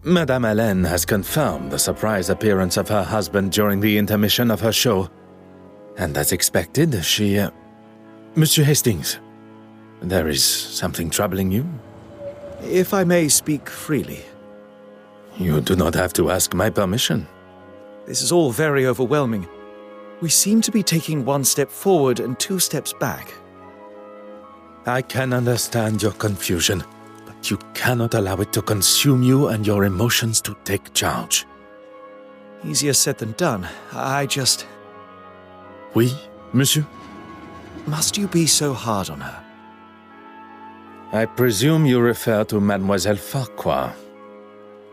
Madame Hélène has confirmed the surprise appearance of her husband during the intermission of her show. And as expected, she... Monsieur Hastings, there is something troubling you? If I may speak freely. You do not have to ask my permission. This is all very overwhelming. We seem to be taking one step forward and two steps back. I can understand your confusion, but you cannot allow it to consume you and your emotions to take charge. Easier said than done. I just... Oui, monsieur? Must you be so hard on her? I presume you refer to Mademoiselle Farquhar.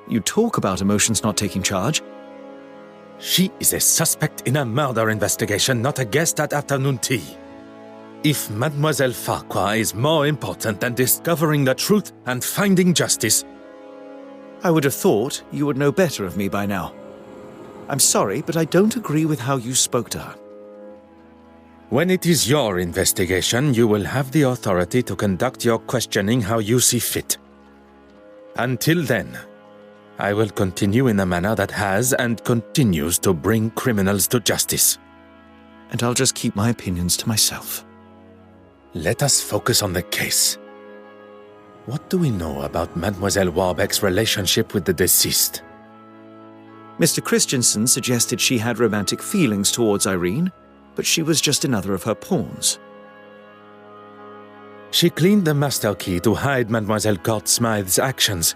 You talk about emotions not taking charge. She is a suspect in a murder investigation, not a guest at afternoon tea. If Mademoiselle Farquhar is more important than discovering the truth and finding justice... I would have thought you would know better of me by now. I'm sorry, but I don't agree with how you spoke to her. When it is your investigation, you will have the authority to conduct your questioning how you see fit. Until then, I will continue in a manner that has and continues to bring criminals to justice. And I'll just keep my opinions to myself. Let us focus on the case. What do we know about Mademoiselle Warbeck's relationship with the deceased? Mr. Christensen suggested she had romantic feelings towards Irene, but she was just another of her pawns. She cleaned the master key to hide Mademoiselle Court Smythe's actions,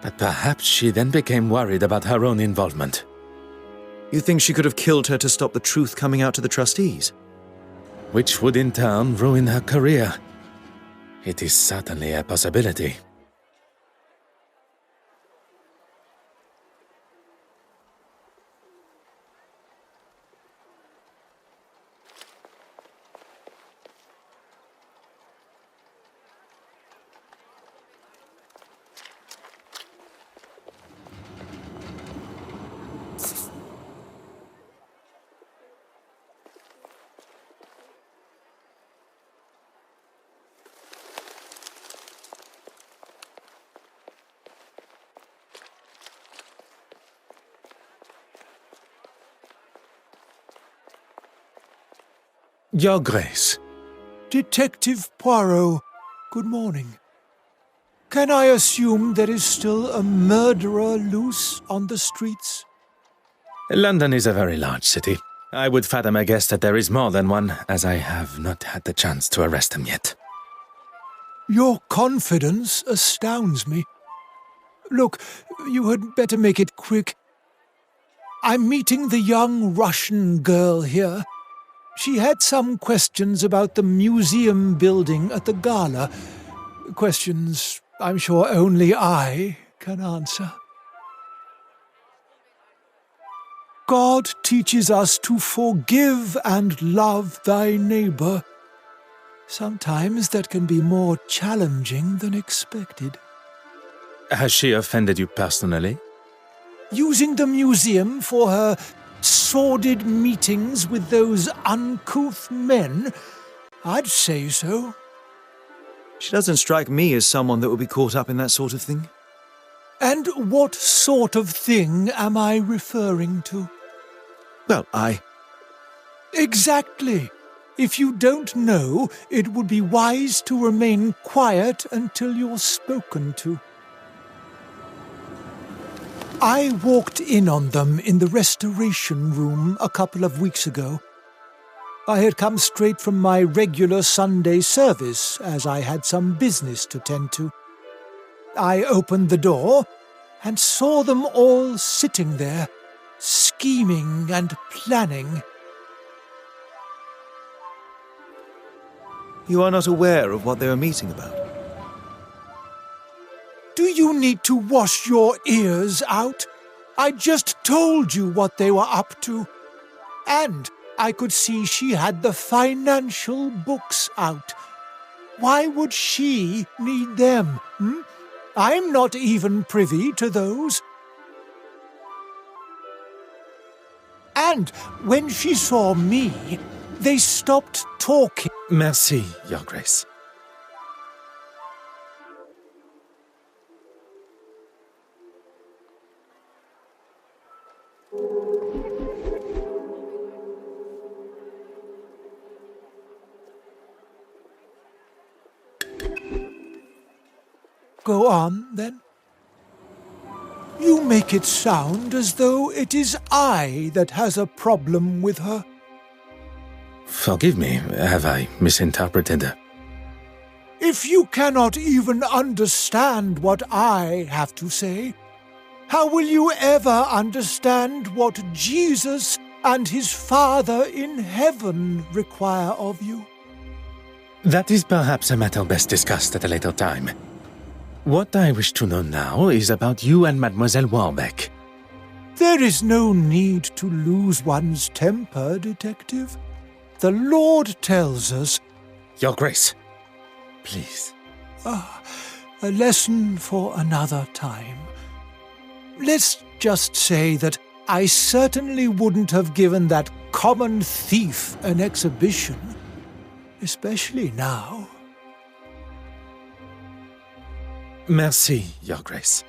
but perhaps she then became worried about her own involvement. You think she could have killed her to stop the truth coming out to the trustees? Which would in turn ruin her career. It is certainly a possibility. Your Grace. Detective Poirot, good morning. Can I assume there is still a murderer loose on the streets? London is a very large city. I would fathom a guess that there is more than one, as I have not had the chance to arrest him yet. Your confidence astounds me. Look, you had better make it quick. I'm meeting the young Russian girl here. She had some questions about the museum building at the gala. Questions I'm sure only I can answer. God teaches us to forgive and love thy neighbor. Sometimes that can be more challenging than expected. Has she offended you personally? Using the museum for her sordid meetings with those uncouth men? I'd say so. She doesn't strike me as someone that would be caught up in that sort of thing. And what sort of thing am I referring to? Well, Exactly. If you don't know, it would be wise to remain quiet until you're spoken to. I walked in on them in the restoration room a couple of weeks ago. I had come straight from my regular Sunday service, as I had some business to tend to. I opened the door and saw them all sitting there, scheming and planning. You are not aware of what they were meeting about? Do you need to wash your ears out? I just told you what they were up to. And I could see she had the financial books out. Why would she need them? I'm not even privy to those. And when she saw me, they stopped talking. Merci, Your Grace. Go on, then. You make it sound as though it is I that has a problem with her. Forgive me, have I misinterpreted? If you cannot even understand what I have to say, how will you ever understand what Jesus and his Father in heaven require of you? That is perhaps a matter best discussed at a later time. What I wish to know now is about you and Mademoiselle Warbeck. There is no need to lose one's temper, Detective. The Lord tells us... Your Grace, please. A lesson for another time. Let's just say that I certainly wouldn't have given that common thief an exhibition, especially now. Merci, Your Grace.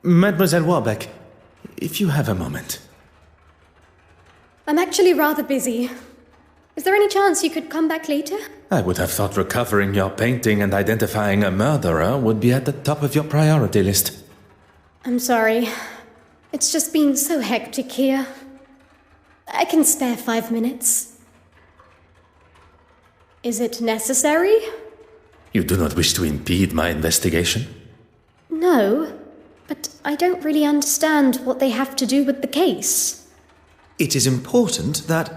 Mademoiselle Warbeck, if you have a moment. I'm actually rather busy. Is there any chance you could come back later? I would have thought recovering your painting and identifying a murderer would be at the top of your priority list. I'm sorry. It's just been so hectic here. I can spare 5 minutes. Is it necessary? You do not wish to impede my investigation? No, but I don't really understand what they have to do with the case. It is important that...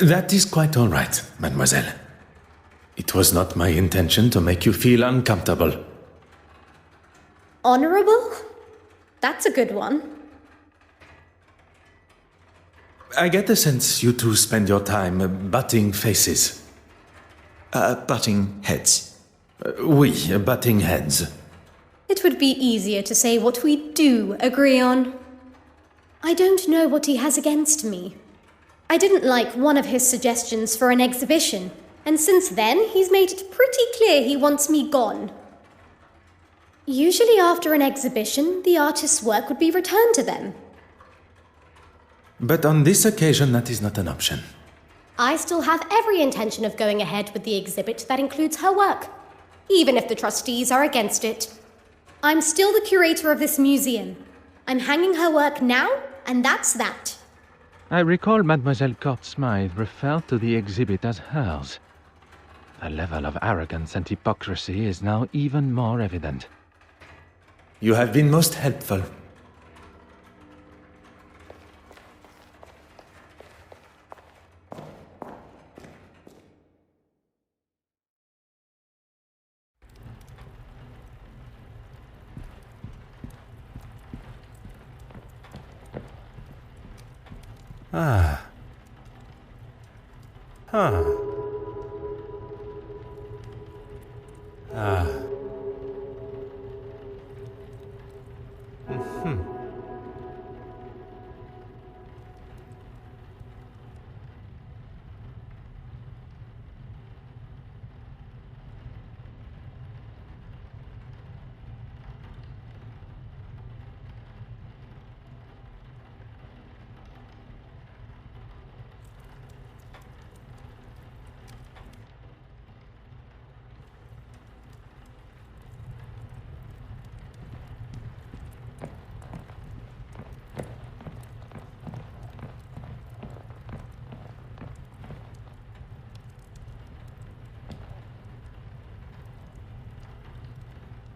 That is quite all right, mademoiselle. It was not my intention to make you feel uncomfortable. Honorable? That's a good one. I get the sense you two spend your time butting faces. Butting heads. Oui, butting heads. It would be easier to say what we do agree on. I don't know what he has against me. I didn't like one of his suggestions for an exhibition, and since then he's made it pretty clear he wants me gone. Usually after an exhibition, the artist's work would be returned to them. But on this occasion, that is not an option. I still have every intention of going ahead with the exhibit that includes her work, even if the trustees are against it. I'm still the curator of this museum. I'm hanging her work now, and that's that. I recall Mademoiselle Court-Smythe referred to the exhibit as hers. The level of arrogance and hypocrisy is now even more evident. You have been most helpful. Ah. Huh. Ah. Mm-hmm.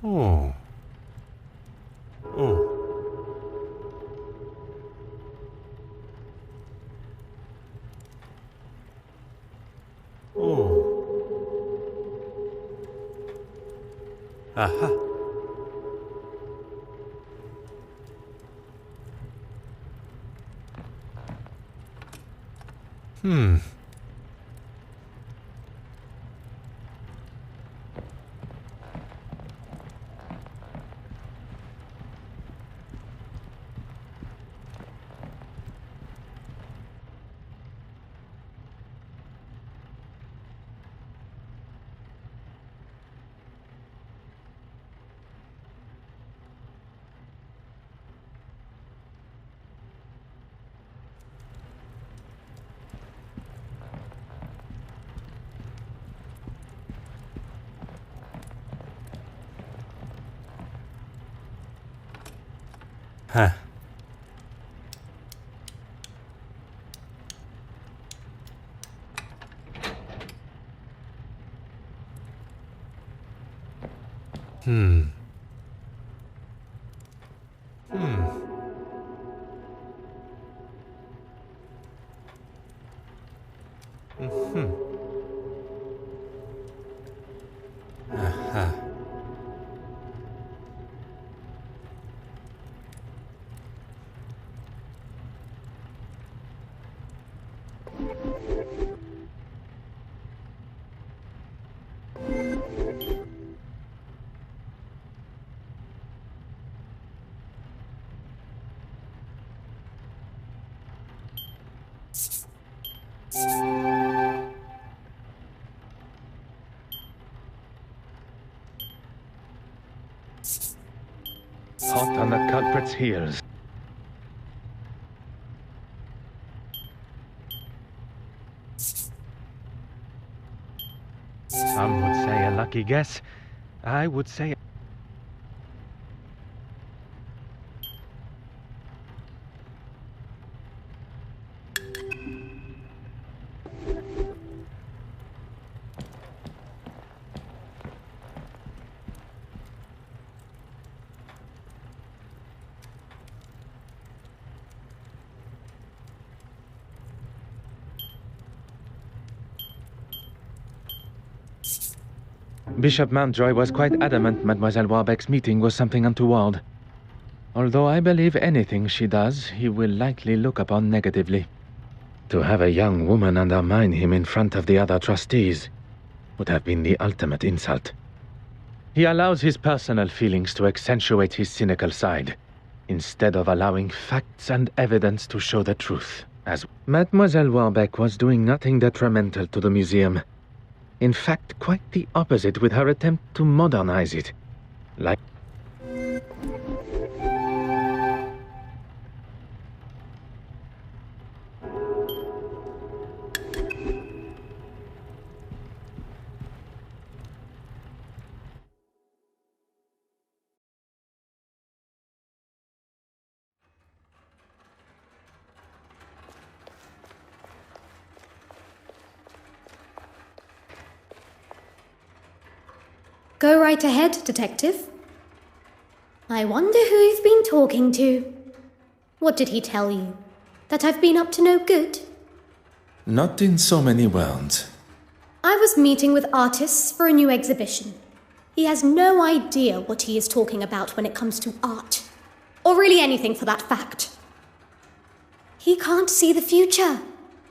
Oh. Oh. Oh. Aha. Huh. Aha. Hot on the culprit's heels. Some would say a lucky guess. I would say... Bishop Mountjoy was quite adamant Mademoiselle Warbeck's meeting was something untoward. Although I believe anything she does, he will likely look upon negatively. To have a young woman undermine him in front of the other trustees would have been the ultimate insult. He allows his personal feelings to accentuate his cynical side, instead of allowing facts and evidence to show the truth. As Mademoiselle Warbeck was doing nothing detrimental to the museum. In fact, quite the opposite with her attempt to modernize it. Like... Go right ahead, Detective. I wonder who you've been talking to. What did he tell you? That I've been up to no good? Not in so many words. I was meeting with artists for a new exhibition. He has no idea what he is talking about when it comes to art. Or really anything for that fact. He can't see the future.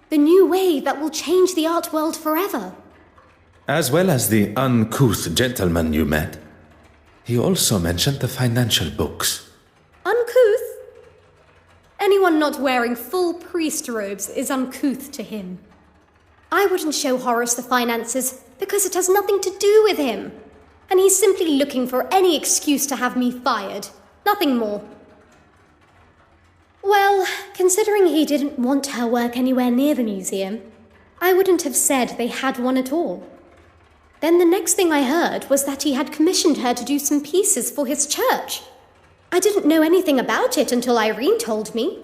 The new wave that will change the art world forever. As well as the uncouth gentleman you met. He also mentioned the financial books. Uncouth? Anyone not wearing full priest robes is uncouth to him. I wouldn't show Horace the finances because it has nothing to do with him. And he's simply looking for any excuse to have me fired. Nothing more. Well, considering he didn't want her work anywhere near the museum, I wouldn't have said they had one at all. Then the next thing I heard was that he had commissioned her to do some pieces for his church. I didn't know anything about it until Irene told me.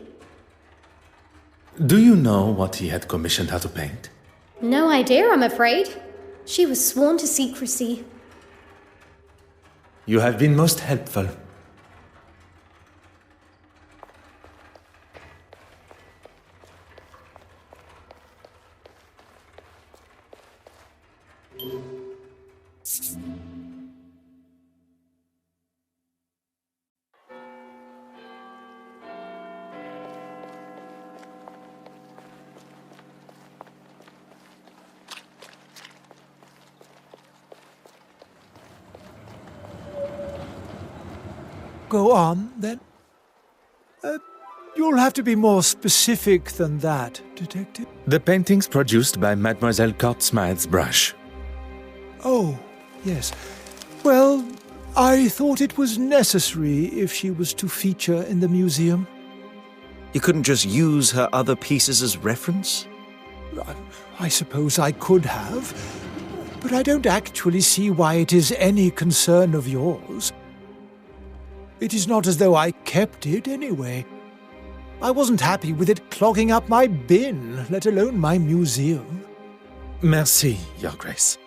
Do you know what he had commissioned her to paint? No idea, I'm afraid. She was sworn to secrecy. You have been most helpful. Go on, then. You'll have to be more specific than that, Detective. The paintings produced by Mademoiselle Cortsmith's brush. Oh, yes. Well, I thought it was necessary if she was to feature in the museum. You couldn't just use her other pieces as reference? I suppose I could have, but I don't actually see why it is any concern of yours. It is not as though I kept it anyway. I wasn't happy with it clogging up my bin, let alone my museum. Merci, Your Grace.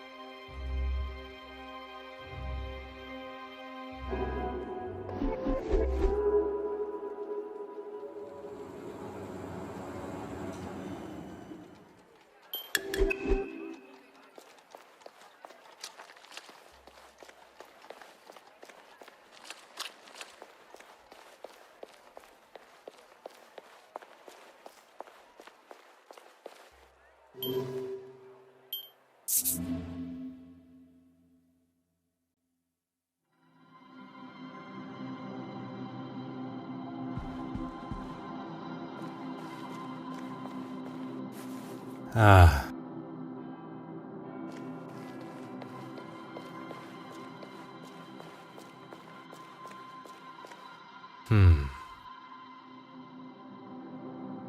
Ah.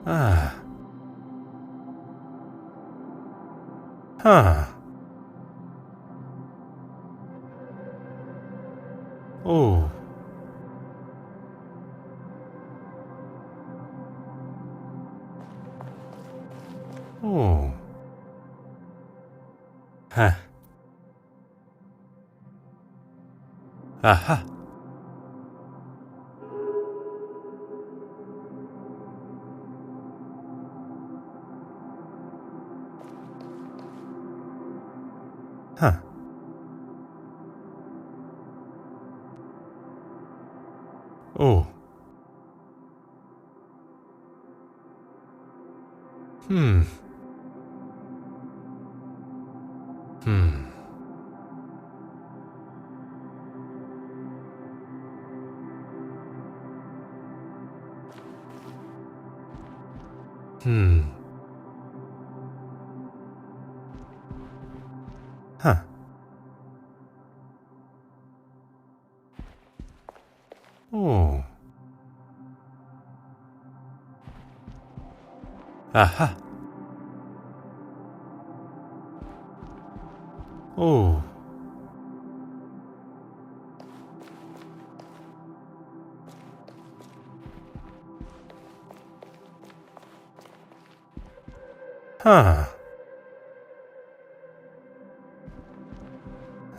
Ah. Huh. Oh. Oh. Huh. Aha. Huh. Oh. Hmm. Hmm. Hmm. Huh. Oh. Aha. Oh. Huh.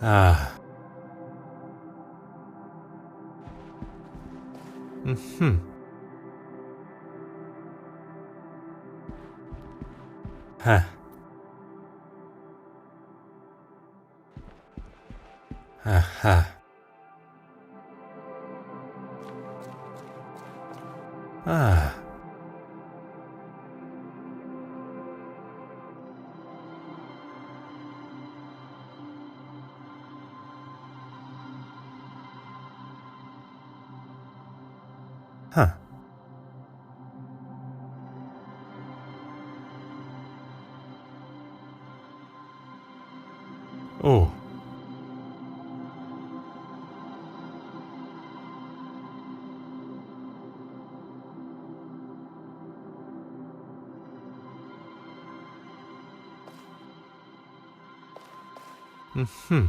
Ah. Mm-hmm. Huh. Aha. Ah. Huh. Oh. Mm-hmm.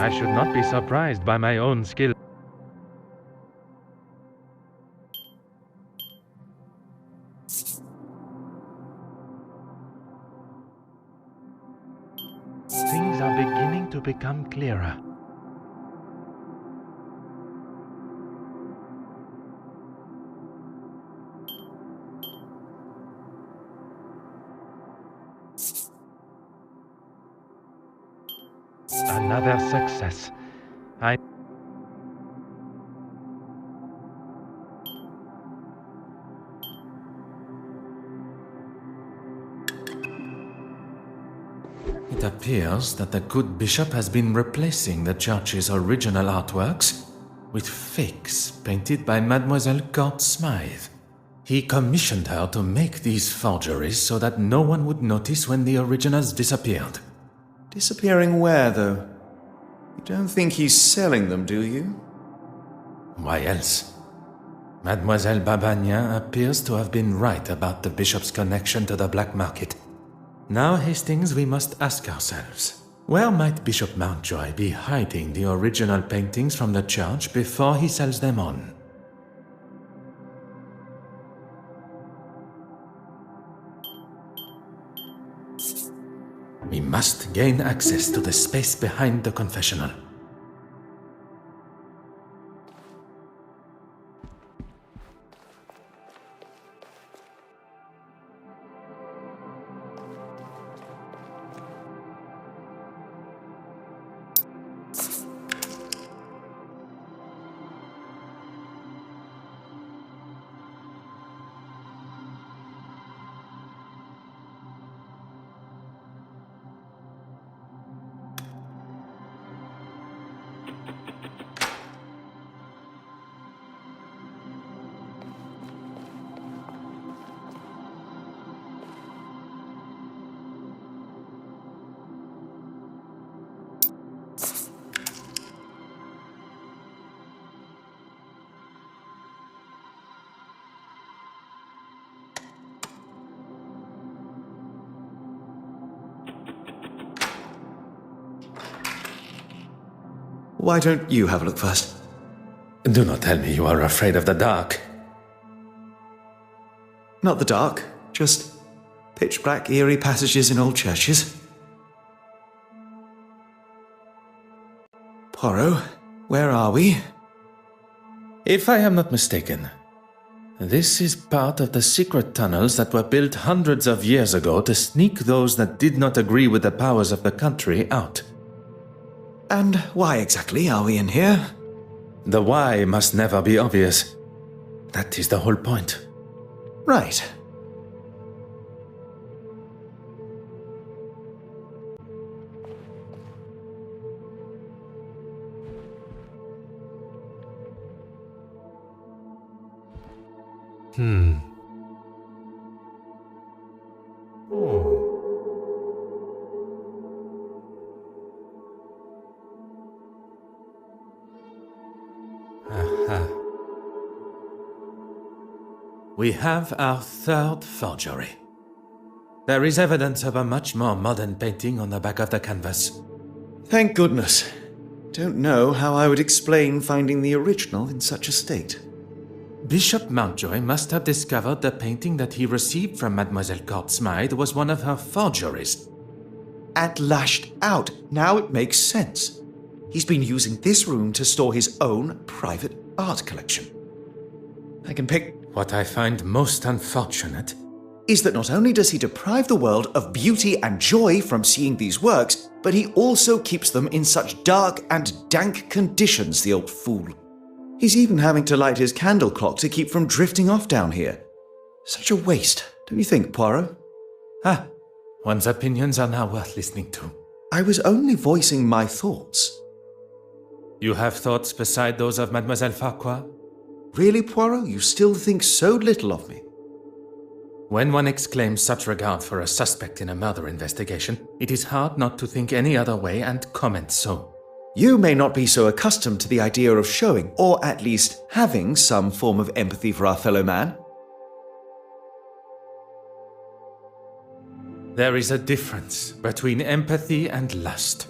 I should not be surprised by my own skill. Things are beginning to become clearer. Another success. It appears that the good bishop has been replacing the church's original artworks with fakes painted by Mademoiselle Court Smythe. He commissioned her to make these forgeries so that no one would notice when the originals disappeared. Disappearing where, though? You don't think he's selling them, do you? Why else? Mademoiselle Babagnan appears to have been right about the bishop's connection to the black market. Now, Hastings, we must ask ourselves, where might Bishop Maunjoy be hiding the original paintings from the church before he sells them on? We must gain access to the space behind the confessional. Why don't you have a look first? Do not tell me you are afraid of the dark. Not the dark, just pitch black, eerie passages in old churches. Poirot, where are we? If I am not mistaken, this is part of the secret tunnels that were built hundreds of years ago to sneak those that did not agree with the powers of the country out. And why exactly are we in here? The why must never be obvious. That is the whole point. Right. We have our third forgery. There is evidence of a much more modern painting on the back of the canvas. Thank goodness. Don't know how I would explain finding the original in such a state. Bishop Mountjoy must have discovered the painting that he received from Mademoiselle Court Smythe was one of her forgeries. And lashed out. Now it makes sense. He's been using this room to store his own private art collection. I can pick... What I find most unfortunate is that not only does he deprive the world of beauty and joy from seeing these works, but he also keeps them in such dark and dank conditions, the old fool. He's even having to light his candle clock to keep from drifting off down here. Such a waste, don't you think, Poirot? One's opinions are now worth listening to. I was only voicing my thoughts. You have thoughts beside those of Mademoiselle Farquhar? Really, Poirot? You still think so little of me? When one exclaims such regard for a suspect in a murder investigation, it is hard not to think any other way and comment so. You may not be so accustomed to the idea of showing, or at least having, some form of empathy for our fellow man. There is a difference between empathy and lust.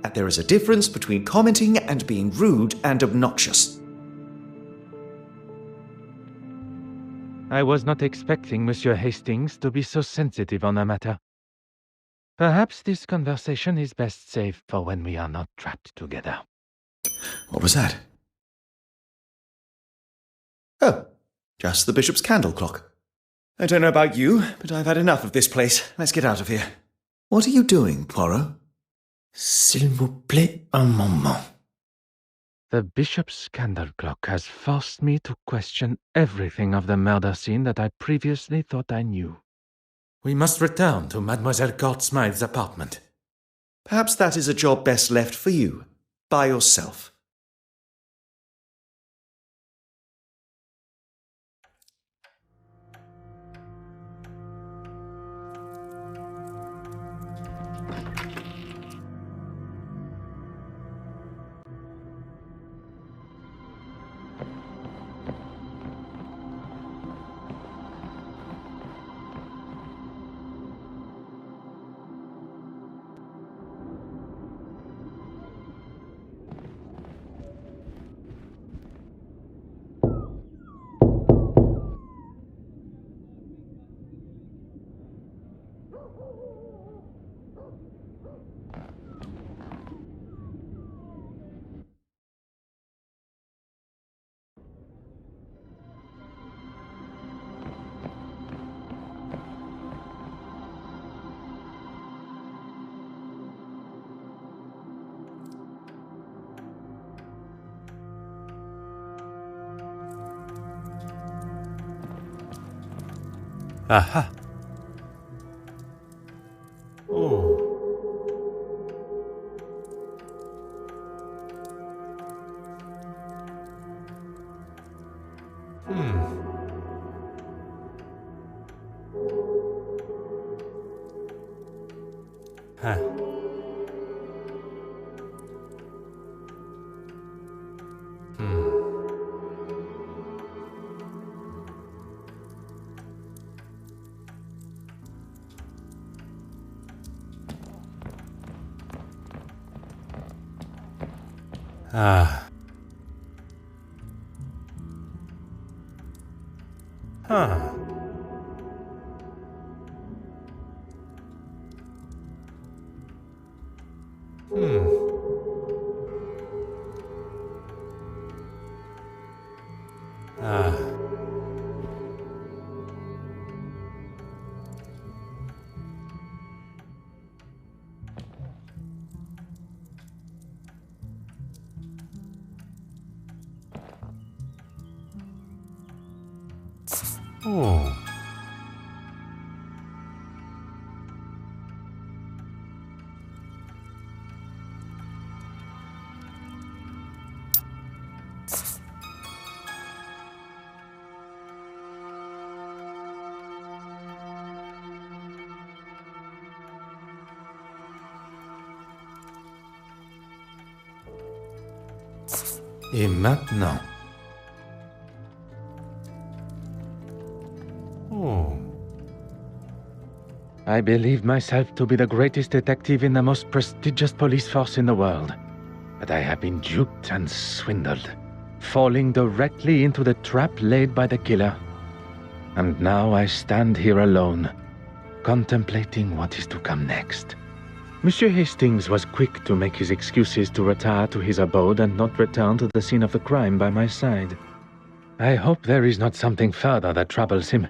And there is a difference between commenting and being rude and obnoxious. I was not expecting Monsieur Hastings to be so sensitive on the matter. Perhaps this conversation is best saved for when we are not trapped together. What was that? Oh, just the bishop's candle clock. I don't know about you, but I've had enough of this place. Let's get out of here. What are you doing, Poirot? S'il vous plaît, un moment. The bishop's candle clock has forced me to question everything of the murder scene that I previously thought I knew. We must return to Mademoiselle Court-Smythe's apartment. Perhaps that is a job best left for you, by yourself. Aha. Oh. Huh. Ah. Huh. Ah. Oh. Et maintenant? Oh. I believed myself to be the greatest detective in the most prestigious police force in the world. But I have been duped and swindled, falling directly into the trap laid by the killer. And now I stand here alone, contemplating what is to come next. Monsieur Hastings was quick to make his excuses to retire to his abode and not return to the scene of the crime by my side. I hope there is not something further that troubles him.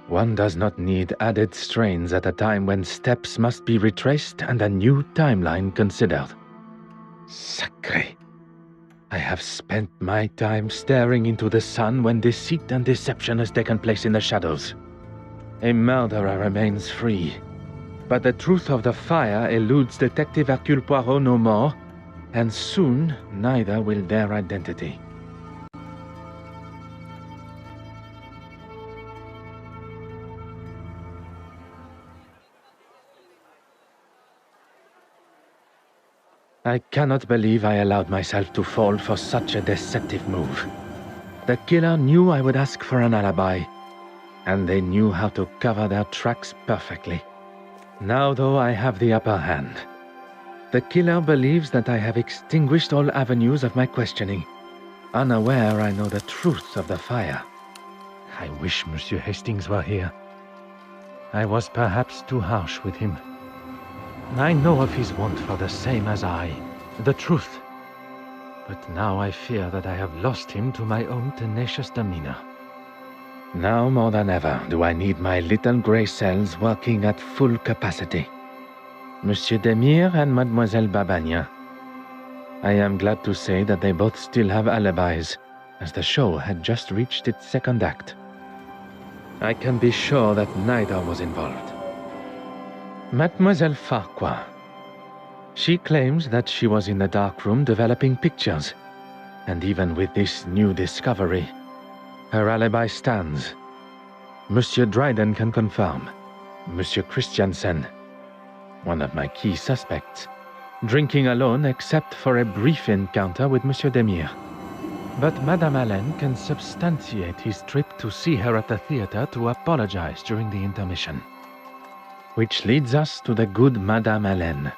One does not need added strains at a time when steps must be retraced and a new timeline considered. Sacré! I have spent my time staring into the sun when deceit and deception has taken place in the shadows. A murderer remains free. But the truth of the fire eludes Detective Erscule Poirot no more, and soon neither will their identity. I cannot believe I allowed myself to fall for such a deceptive move. The killer knew I would ask for an alibi, and they knew how to cover their tracks perfectly. Now, though, I have the upper hand. The killer believes that I have extinguished all avenues of my questioning. Unaware I know the truth of the fire. I wish Monsieur Hastings were here. I was perhaps too harsh with him. I know of his want for the same as I, the truth. But now I fear that I have lost him to my own tenacious demeanor. Now more than ever do I need my little grey cells working at full capacity. Monsieur Demire and Mademoiselle Babagna. I am glad to say that they both still have alibis, as the show had just reached its second act. I can be sure that neither was involved. Mademoiselle Farquhar. She claims that she was in the dark room developing pictures, and even with this new discovery, her alibi stands. Monsieur Dryden can confirm. Monsieur Christiansen, one of my key suspects, drinking alone except for a brief encounter with Monsieur Demire. But Madame Allen can substantiate his trip to see her at the theater to apologize during the intermission. Which leads us to the good Madame Allen,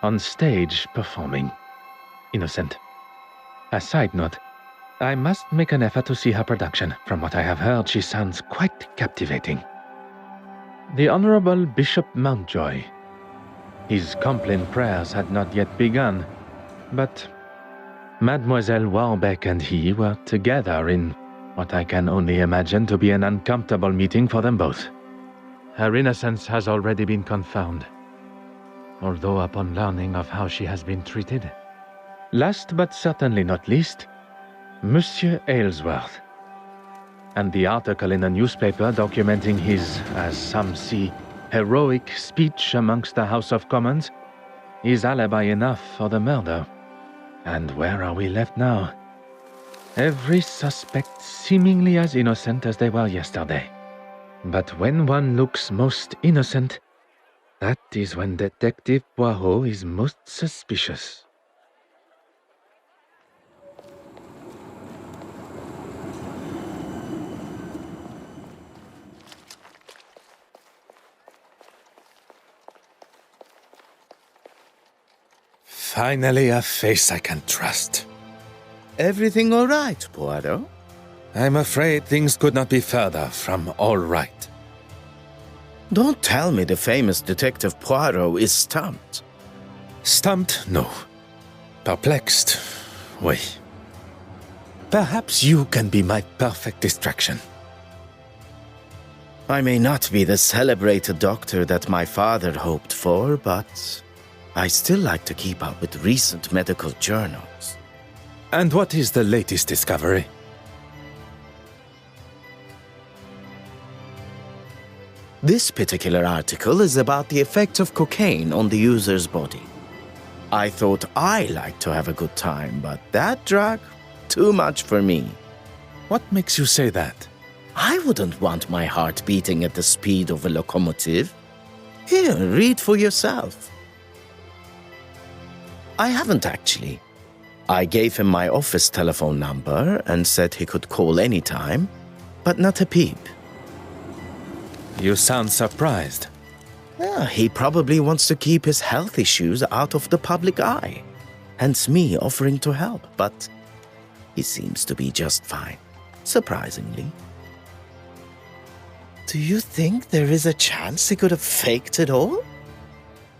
on stage performing Innocent. A side note, I must make an effort to see her production. From what I have heard, she sounds quite captivating. The Honorable Bishop Mountjoy. His Compline prayers had not yet begun, but Mademoiselle Warbeck and he were together in what I can only imagine to be an uncomfortable meeting for them both. Her innocence has already been confirmed, although upon learning of how she has been treated. Last but certainly not least, Monsieur Aylesworth, and the article in the newspaper documenting his, as some see, heroic speech amongst the House of Commons is alibi enough for the murder. And where are we left now? Every suspect seemingly as innocent as they were yesterday. But when one looks most innocent, that is when Detective Poirot is most suspicious. Finally, a face I can trust. Everything all right, Poirot? I'm afraid things could not be further from all right. Don't tell me the famous Detective Poirot is stumped. Stumped? No. Perplexed? Oui. Perhaps you can be my perfect distraction. I may not be the celebrated doctor that my father hoped for, but I still like to keep up with recent medical journals. And what is the latest discovery? This particular article is about the effect of cocaine on the user's body. I thought I liked to have a good time, but that drug, too much for me. What makes you say that? I wouldn't want my heart beating at the speed of a locomotive. Here, read for yourself. I haven't actually. I gave him my office telephone number and said he could call anytime, but not a peep. You sound surprised. He probably wants to keep his health issues out of the public eye. Hence me offering to help, but he seems to be just fine, surprisingly. Do you think there is a chance he could have faked it all?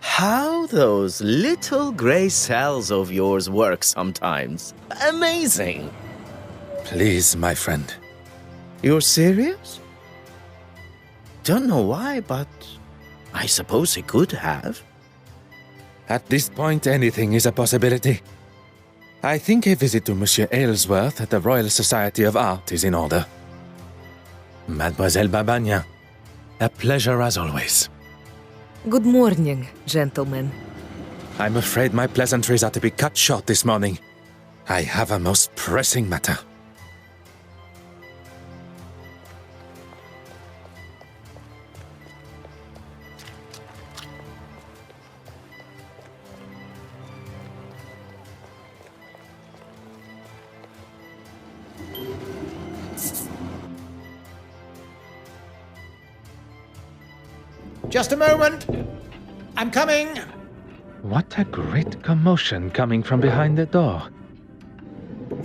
How those little gray cells of yours work sometimes. Amazing! Please, my friend. You're serious? Don't know why, but I suppose he could have. At this point, anything is a possibility. I think a visit to Monsieur Aylesworth at the Royal Society of Art is in order. Mademoiselle Babagna, a pleasure as always. Good morning, gentlemen. I'm afraid my pleasantries are to be cut short this morning. I have a most pressing matter. Just a moment. I'm coming. What a great commotion coming from behind the door.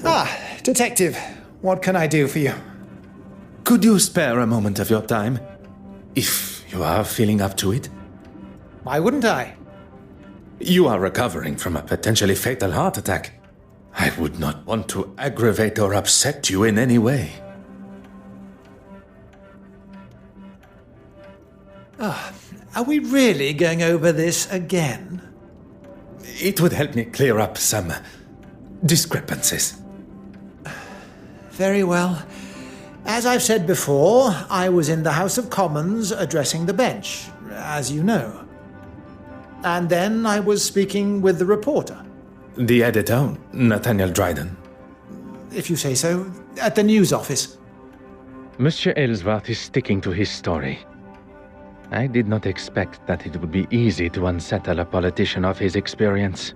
Ah, Detective, what can I do for you? Could you spare a moment of your time? If you are feeling up to it? Why wouldn't I? You are recovering from a potentially fatal heart attack. I would not want to aggravate or upset you in any way. Are we really going over this again? It would help me clear up some discrepancies. Very well. As I've said before, I was in the House of Commons addressing the bench, as you know. And then I was speaking with the reporter. The editor, Nathaniel Dryden. If you say so, at the news office. Monsieur Aylesworth is sticking to his story. I did not expect that it would be easy to unsettle a politician of his experience.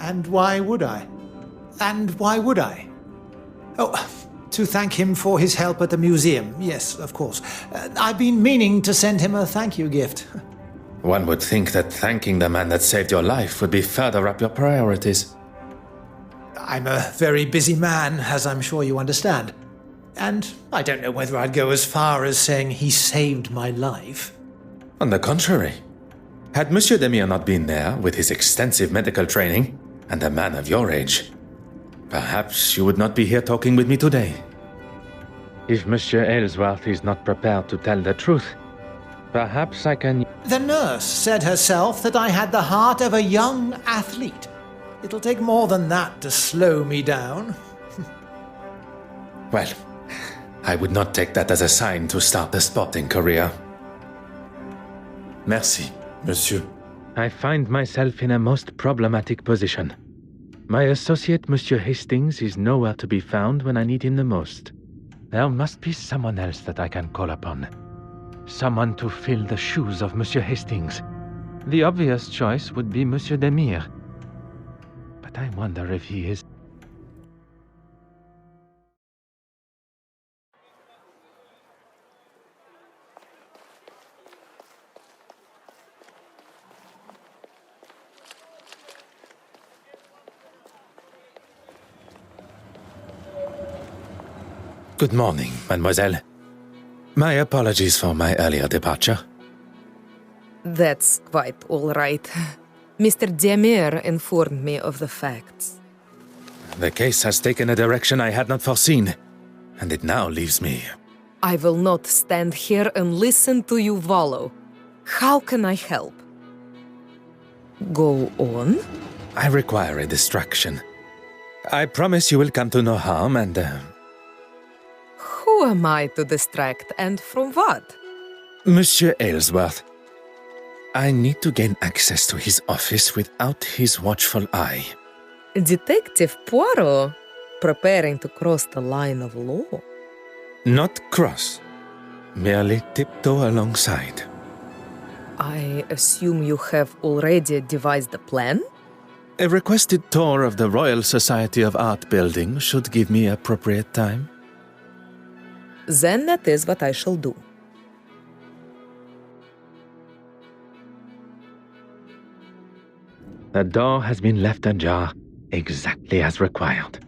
And why would I? Oh, to thank him for his help at the museum. Yes, of course. I've been meaning to send him a thank you gift. One would think that thanking the man that saved your life would be further up your priorities. I'm a very busy man, as I'm sure you understand. And I don't know whether I'd go as far as saying he saved my life. On the contrary, had Monsieur Demire not been there with his extensive medical training and a man of your age, perhaps you would not be here talking with me today. If Monsieur Aylesworth is not prepared to tell the truth, perhaps I can... The nurse said herself that I had the heart of a young athlete. It'll take more than that to slow me down. Well, I would not take that as a sign to start a sporting career. Merci, monsieur. I find myself in a most problematic position. My associate, Monsieur Hastings, is nowhere to be found when I need him the most. There must be someone else that I can call upon. Someone to fill the shoes of Monsieur Hastings. The obvious choice would be Monsieur Demire. But I wonder if he is... Good morning, mademoiselle. My apologies for my earlier departure. That's quite all right. Mr. Demire informed me of the facts. The case has taken a direction I had not foreseen, and it now leaves me. I will not stand here and listen to you wallow. How can I help? Go on. I require a distraction. I promise you will come to no harm and... Who am I to distract, and from what? Monsieur Aylesworth, I need to gain access to his office without his watchful eye. Detective Poirot, preparing to cross the line of law. Not cross, merely tiptoe alongside. I assume you have already devised a plan? A requested tour of the Royal Society of Art building should give me appropriate time. Then that is what I shall do. The door has been left ajar, exactly as required.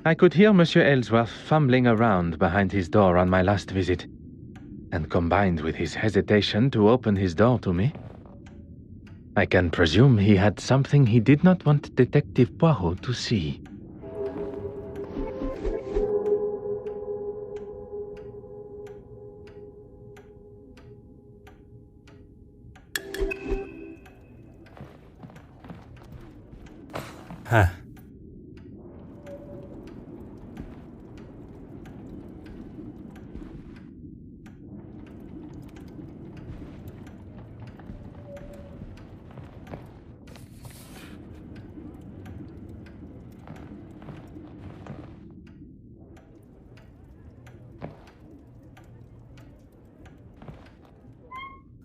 I could hear Monsieur Aylesworth fumbling around behind his door on my last visit, and combined with his hesitation to open his door to me, I can presume he had something he did not want Detective Poirot to see. Huh.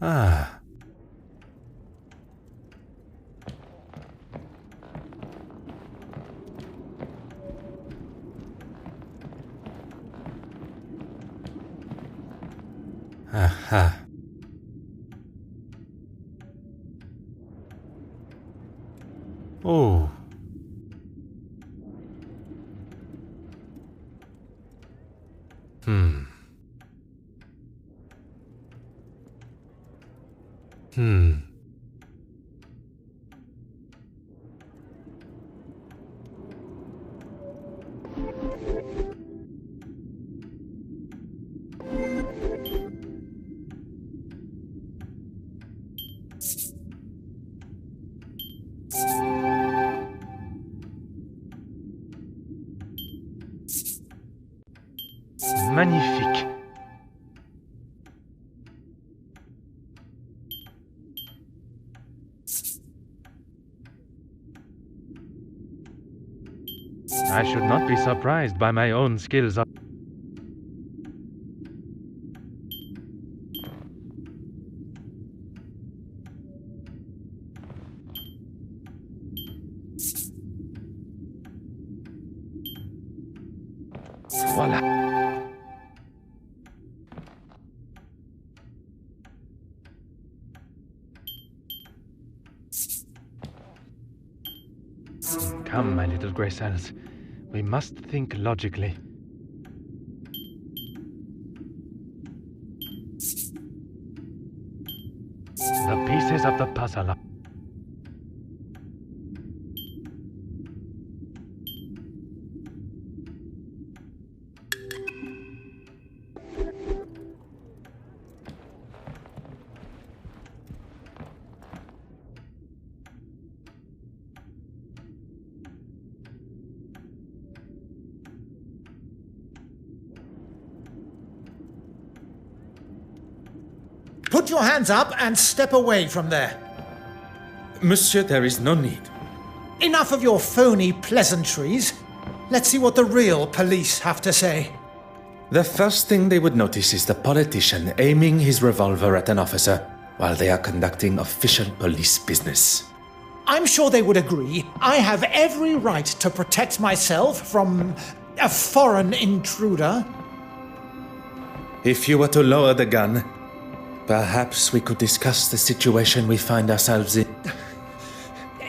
Ah. Aha. Oh. Hmm. I should not be surprised by my own skills of... Voila. Come, my little grey cells. We must think logically. The pieces of the puzzle are... Put your hands up and step away from there. Monsieur, there is no need. Enough of your phony pleasantries. Let's see what the real police have to say. The first thing they would notice is the politician aiming his revolver at an officer while they are conducting official police business. I'm sure they would agree. I have every right to protect myself from a foreign intruder. If you were to lower the gun, perhaps we could discuss the situation we find ourselves in.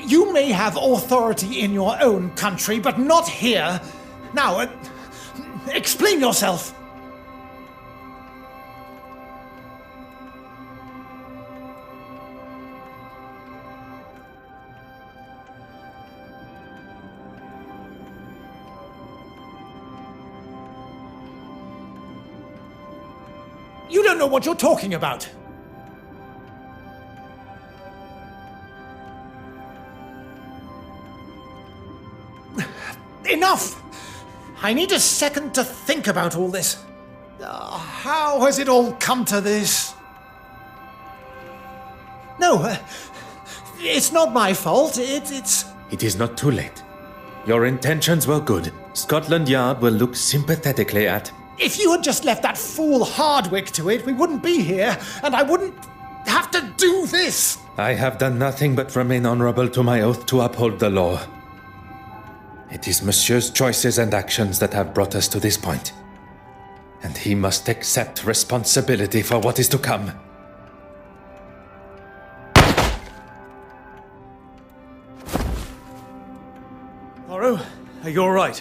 You may have authority in your own country, but not here. Now, explain yourself. You don't know what you're talking about. Enough! I need a second to think about all this. How has it all come to this? No, it's not my fault. It's... It is not too late. Your intentions were good. Scotland Yard will look sympathetically at... If you had just left that fool Hardwick to it, we wouldn't be here, and I wouldn't have to do this. I have done nothing but remain honorable to my oath to uphold the law. It is Monsieur's choices and actions that have brought us to this point, and he must accept responsibility for what is to come. Poirot, are you all right?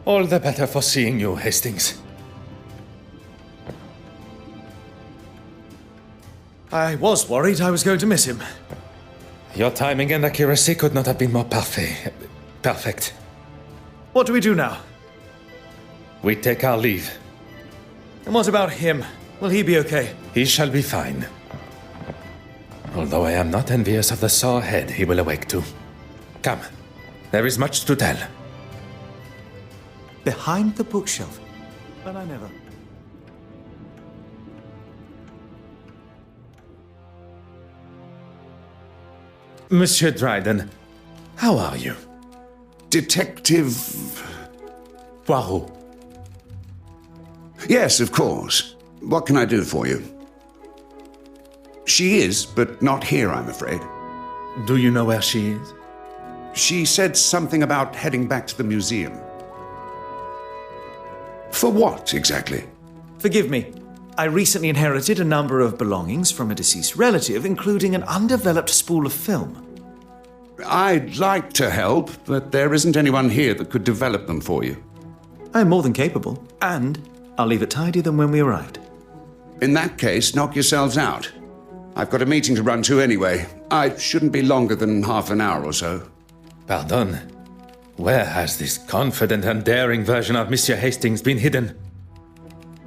All the better for seeing you, Hastings. I was worried I was going to miss him. Your timing and accuracy could not have been more perfect. What do we do now? We take our leave. And what about him? Will he be okay? He shall be fine. Although I am not envious of the sore head he will awake to. Come, there is much to tell. Behind the bookshelf. But I never... Monsieur Dryden, how are you? Detective... Poirot. Yes, of course. What can I do for you? She is, but not here, I'm afraid. Do you know where she is? She said something about heading back to the museum. For what, exactly? Forgive me. I recently inherited a number of belongings from a deceased relative, including an undeveloped spool of film. I'd like to help, but there isn't anyone here that could develop them for you. I'm more than capable, and I'll leave it tidier than when we arrived. In that case, knock yourselves out. I've got a meeting to run to anyway. I shouldn't be longer than half an hour or so. Pardon. Where has this confident and daring version of Monsieur Hastings been hidden?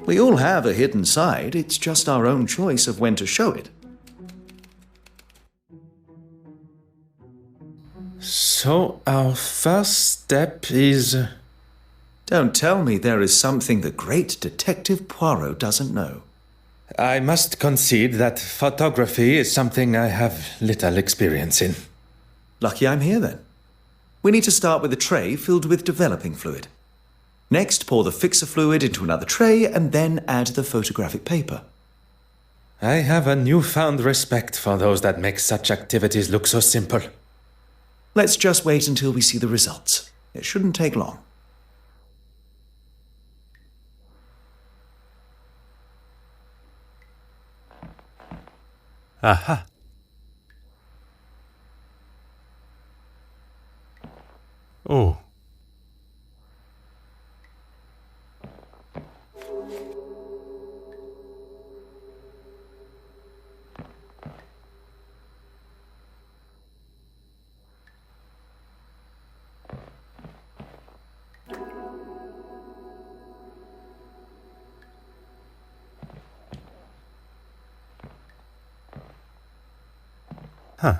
We all have a hidden side. It's just our own choice of when to show it. So our first step is... Don't tell me there is something the great Detective Poirot doesn't know. I must concede that photography is something I have little experience in. Lucky I'm here then. We need to start with a tray filled with developing fluid. Next, pour the fixer fluid into another tray and then add the photographic paper. I have a newfound respect for those that make such activities look so simple. Let's just wait until we see the results. It shouldn't take long. 아하. 오. Huh.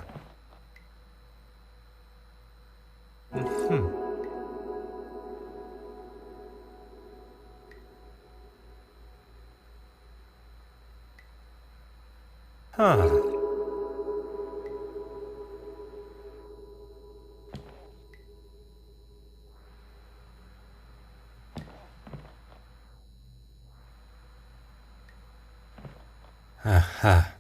Huh. Aha.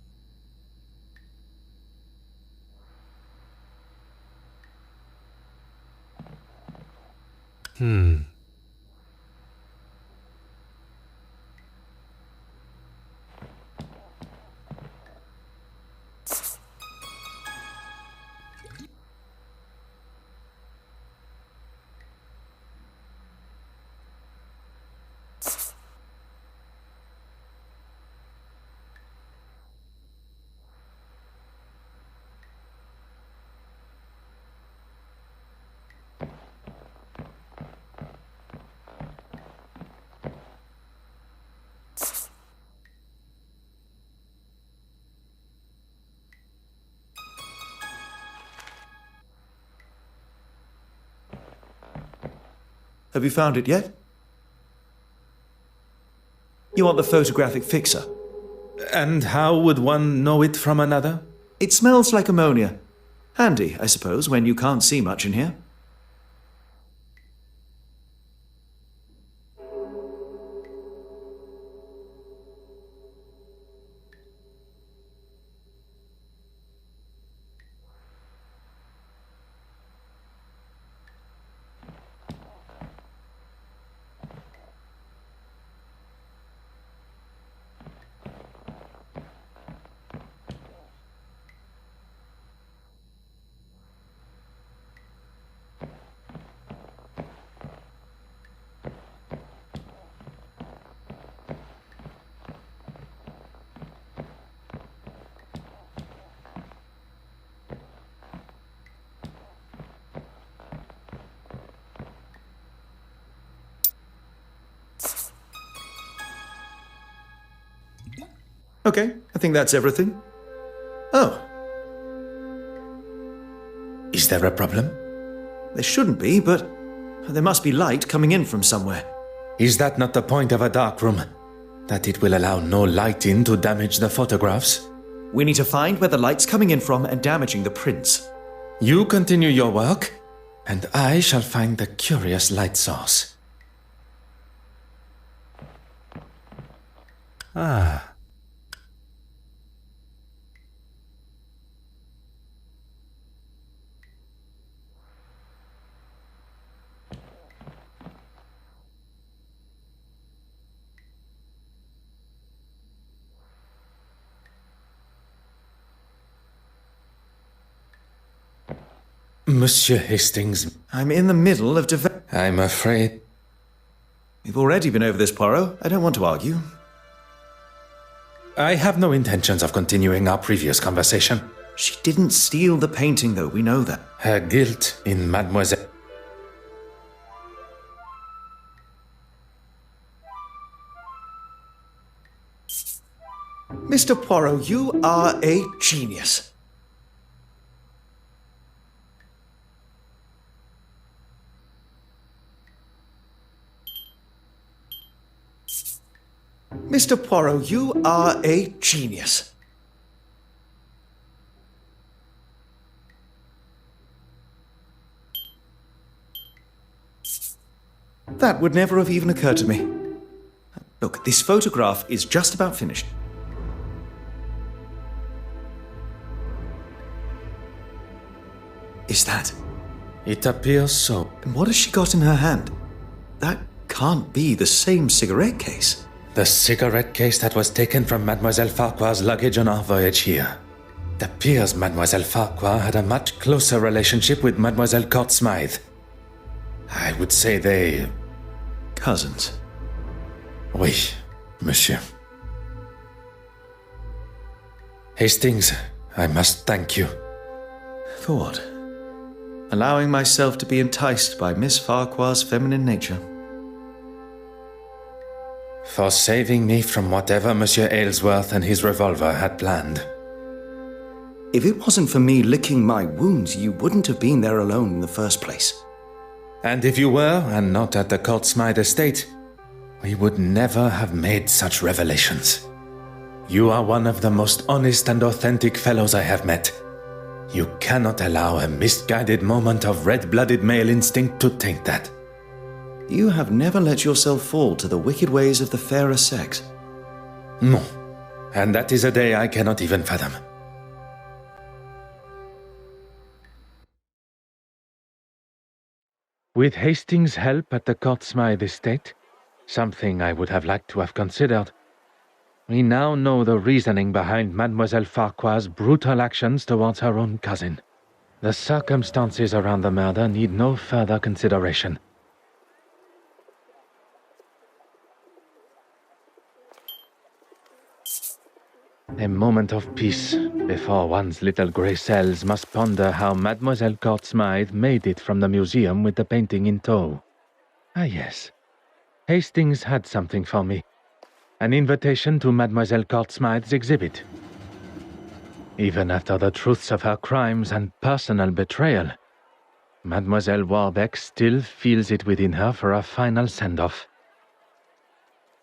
Have you found it yet? You want the photographic fixer? And how would one know it from another? It smells like ammonia. Handy, I suppose, when you can't see much in here. Okay, I think that's everything. Oh. Is there a problem? There shouldn't be, but there must be light coming in from somewhere. Is that not the point of a dark room? That it will allow no light in to damage the photographs? We need to find where the light's coming in from and damaging the prints. You continue your work, and I shall find the curious light source. Ah. Monsieur Hastings, I'm in the middle of I'm afraid. We've already been over this, Poirot. I don't want to argue. I have no intentions of continuing our previous conversation. She didn't steal the painting, though. We know that. Her guilt in Mademoiselle... Mr. Poirot, you are a genius. Mr. Poirot, you are a genius. That would never have even occurred to me. Look, this photograph is just about finished. Is that? It appears so. And what has she got in her hand? That can't be the same cigarette case. The cigarette case that was taken from Mademoiselle Farquhar's luggage on our voyage here. It appears Mademoiselle Farquhar had a much closer relationship with Mademoiselle Court Smythe. I would say they... Cousins. Oui, monsieur. Hastings, I must thank you. For what? Allowing myself to be enticed by Miss Farquhar's feminine nature. For saving me from whatever Monsieur Aylesworth and his revolver had planned. If it wasn't for me licking my wounds, you wouldn't have been there alone in the first place. And if you were, and not at the Court Smythe estate, we would never have made such revelations. You are one of the most honest and authentic fellows I have met. You cannot allow a misguided moment of red-blooded male instinct to taint that. You have never let yourself fall to the wicked ways of the fairer sex. No, and that is a day I cannot even fathom. With Hastings' help at the Court Smythe estate, something I would have liked to have considered, we now know the reasoning behind Mademoiselle Farquhar's brutal actions towards her own cousin. The circumstances around the murder need no further consideration. A moment of peace before one's little grey cells must ponder how Mademoiselle Court Smythe made it from the museum with the painting in tow. Ah yes, Hastings had something for me. An invitation to Mademoiselle Court Smythe's exhibit. Even after the truths of her crimes and personal betrayal, Mademoiselle Warbeck still feels it within her for a final send-off.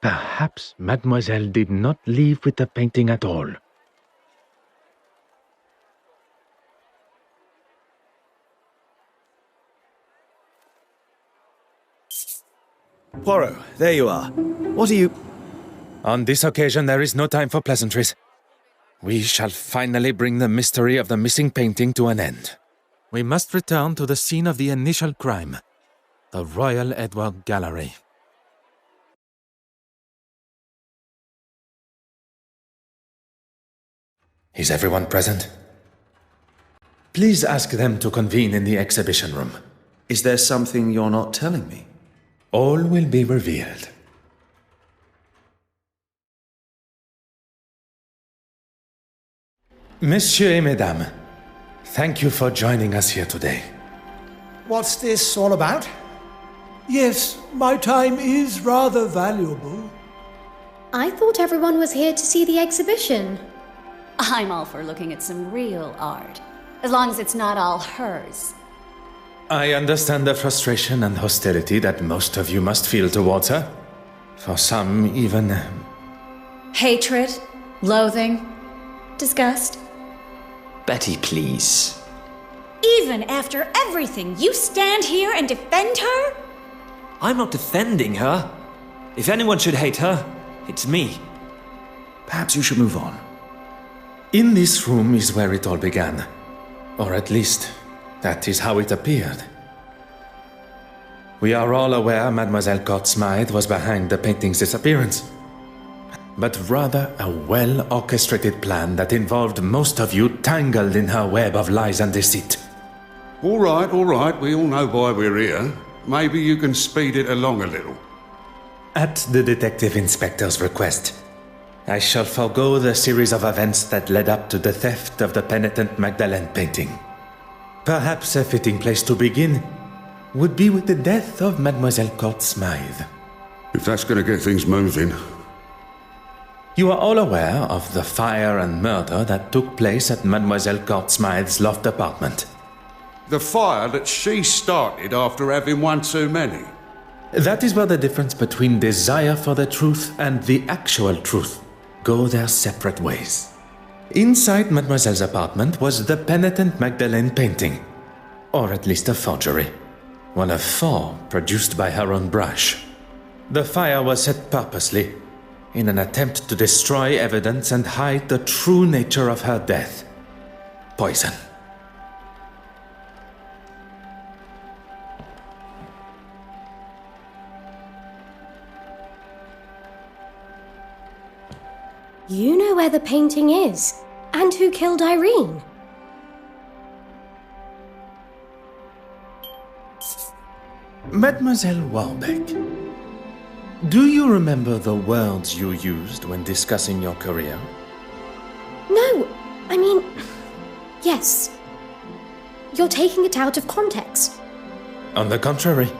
Perhaps Mademoiselle did not leave with the painting at all. Poirot, there you are. What are you... On this occasion, there is no time for pleasantries. We shall finally bring the mystery of the missing painting to an end. We must return to the scene of the initial crime, the Royal Edward Gallery. Is everyone present? Please ask them to convene in the exhibition room. Is there something you're not telling me? All will be revealed. Messieurs et mesdames, thank you for joining us here today. What's this all about? Yes, my time is rather valuable. I thought everyone was here to see the exhibition. I'm all for looking at some real art, as long as it's not all hers. I understand the frustration and hostility that most of you must feel towards her. For some, even... Hatred, loathing, disgust. Betty, please. Even after everything, you stand here and defend her? I'm not defending her. If anyone should hate her, it's me. Perhaps you should move on. In this room is where it all began. Or at least, that is how it appeared. We are all aware Mademoiselle Court Smythe was behind the painting's disappearance. But rather a well-orchestrated plan that involved most of you tangled in her web of lies and deceit. All right, we all know why we're here. Maybe you can speed it along a little. At the Detective Inspector's request, I shall forego the series of events that led up to the theft of the penitent Magdalene painting. Perhaps a fitting place to begin would be with the death of Mademoiselle Court Smythe. If that's going to get things moving. You are all aware of the fire and murder that took place at Mademoiselle Court Smythe's loft apartment. The fire that she started after having one too many. That is where the difference between desire for the truth and the actual truth go their separate ways. Inside Mademoiselle's apartment was the penitent Magdalene painting, or at least a forgery. One of 4 produced by her own brush. The fire was set purposely, in an attempt to destroy evidence and hide the true nature of her death. Poison. You know where the painting is, and who killed Irene. Mademoiselle Warbeck, do you remember the words you used when discussing your career? No, I mean, yes. You're taking it out of context. On the contrary,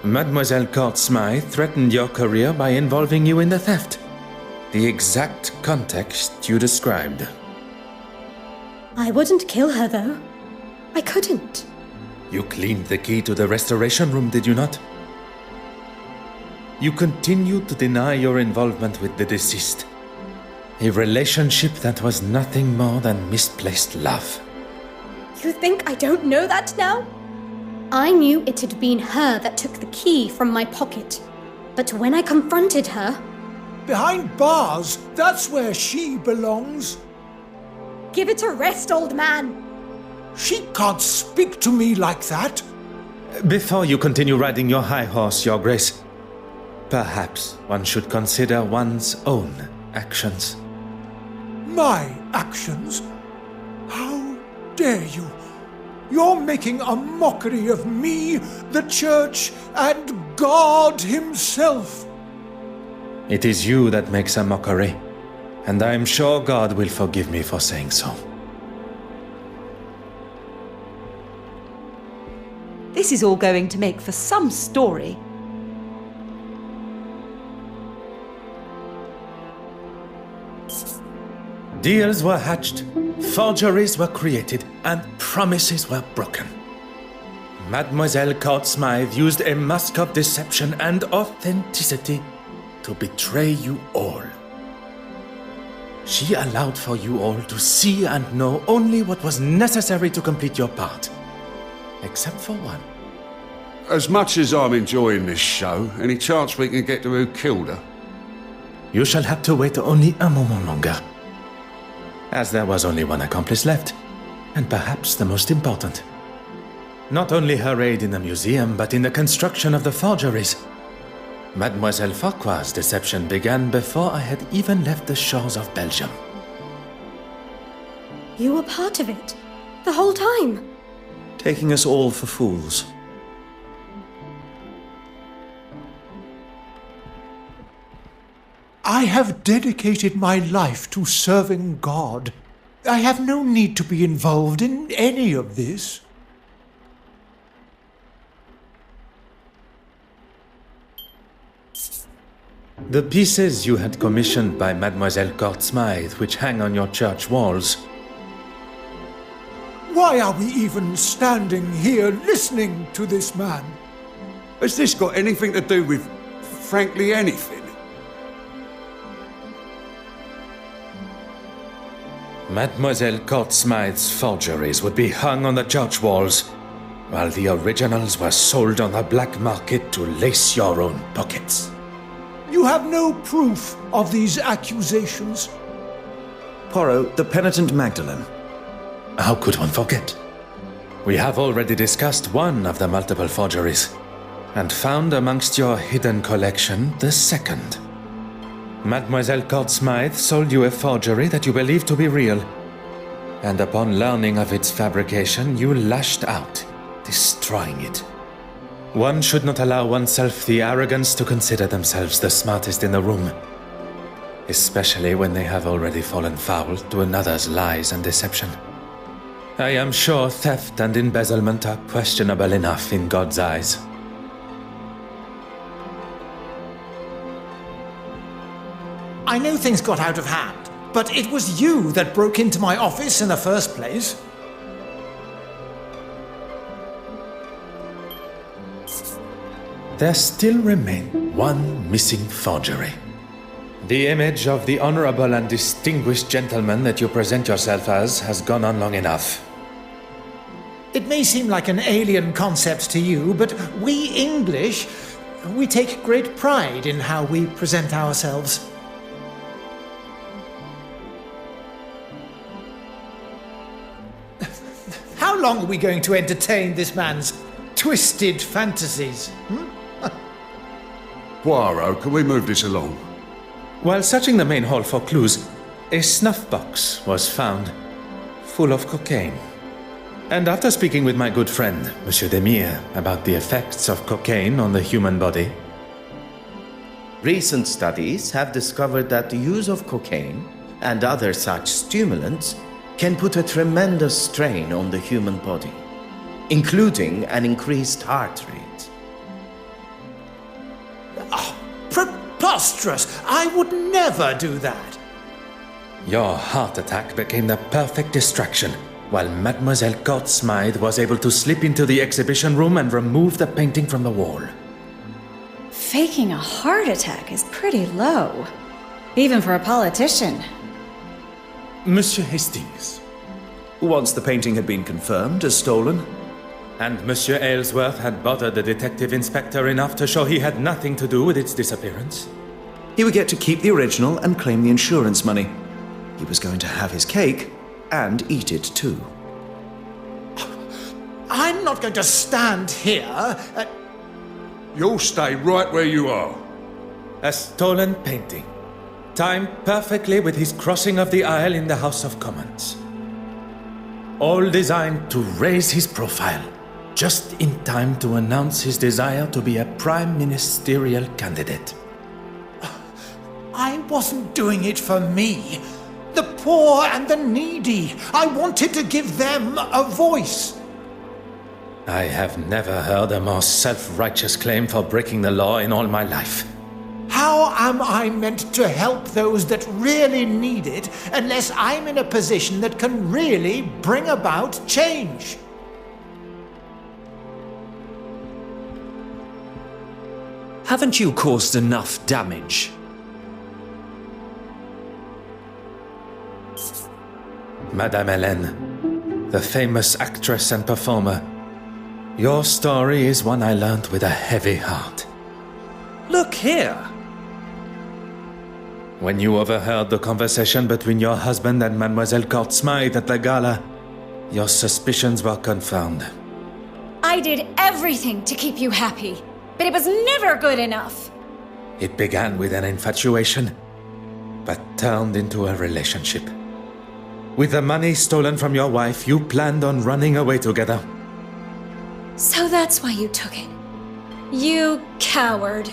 Mademoiselle Court Smythe threatened your career by involving you in the theft. The exact context you described. I wouldn't kill her, though. I couldn't. You cleaned the key to the restoration room, did you not? You continued to deny your involvement with the deceased. A relationship that was nothing more than misplaced love. You think I don't know that now? I knew it had been her that took the key from my pocket. But when I confronted her... Behind bars, that's where she belongs. Give it a rest, old man. She can't speak to me like that. Before you continue riding your high horse, Your Grace, perhaps one should consider one's own actions. My actions? How dare you? You're making a mockery of me, the Church, and God Himself. It is you that makes a mockery, and I am sure God will forgive me for saying so. This is all going to make for some story. Deals were hatched, forgeries were created, and promises were broken. Mademoiselle Court Smythe used a mask of deception and authenticity to betray you all. She allowed for you all to see and know only what was necessary to complete your part. Except for one. As much as I'm enjoying this show, any chance we can get to who killed her? You shall have to wait only a moment longer. As there was only one accomplice left, and perhaps the most important. Not only her aid in the museum, but in the construction of the forgeries. Mademoiselle Farquhar's deception began before I had even left the shores of Belgium. You were part of it, the whole time. Taking us all for fools. I have dedicated my life to serving God. I have no need to be involved in any of this. The pieces you had commissioned by Mademoiselle Court Smythe, which hang on your church walls. Why are we even standing here listening to this man? Has this got anything to do with, frankly, anything? Mademoiselle Court Smythe's forgeries would be hung on the church walls, while the originals were sold on the black market to lace your own pockets. You have no proof of these accusations. Poirot, the penitent Magdalene. How could one forget? We have already discussed one of the multiple forgeries, and found amongst your hidden collection the second. Mademoiselle Court Smythe sold you a forgery that you believed to be real, and upon learning of its fabrication, you lashed out, destroying it. One should not allow oneself the arrogance to consider themselves the smartest in the room, especially when they have already fallen foul to another's lies and deception. I am sure theft and embezzlement are questionable enough in God's eyes. I know things got out of hand, but it was you that broke into my office in the first place. there still remained one missing forgery. The image of the honorable and distinguished gentleman that you present yourself as has gone on long enough. It may seem like an alien concept to you, but we English, we take great pride in how we present ourselves. How long are we going to entertain this man's twisted fantasies? Poirot, can we move this along? While searching the main hall for clues, a snuff box was found, full of cocaine. And after speaking with my good friend, Monsieur Demire, about the effects of cocaine on the human body, Recent studies have discovered that the use of cocaine and other such stimulants can put a tremendous strain on the human body, including an increased heart rate. Preposterous! I would never do that. your heart attack became the perfect distraction, while Mademoiselle Court Smythe was able to slip into the exhibition room and remove the painting from the wall. Faking a heart attack is pretty low, even for a politician. Monsieur Hastings. Once the painting had been confirmed as stolen, And Monsieur Aylesworth had bothered the detective inspector enough to show he had nothing to do with its disappearance. he would get to keep the original and claim the insurance money. He was going to have his cake and eat it too. I'm not going to stand here. You'll stay right where you are. A stolen painting, timed perfectly with his crossing of the aisle in the House of Commons. All designed to raise his profile, just in time to announce his desire to be a prime ministerial candidate. I wasn't doing it for me. The poor and the needy. I wanted to give them a voice. I have never heard a more self-righteous claim for breaking the law in all my life. How am I meant to help those that really need it unless I'm in a position that can really bring about change? Haven't you caused enough damage? Madame Hélène, the famous actress and performer, your story is one I learned with a heavy heart. Look here! When you overheard the conversation between your husband and Mademoiselle Court Smythe at the gala, your suspicions were confirmed. I did everything to keep you happy, but it was never good enough. It began with an infatuation, but turned into a relationship. With the money stolen from your wife, you planned on running away together. So that's why you took it. You coward.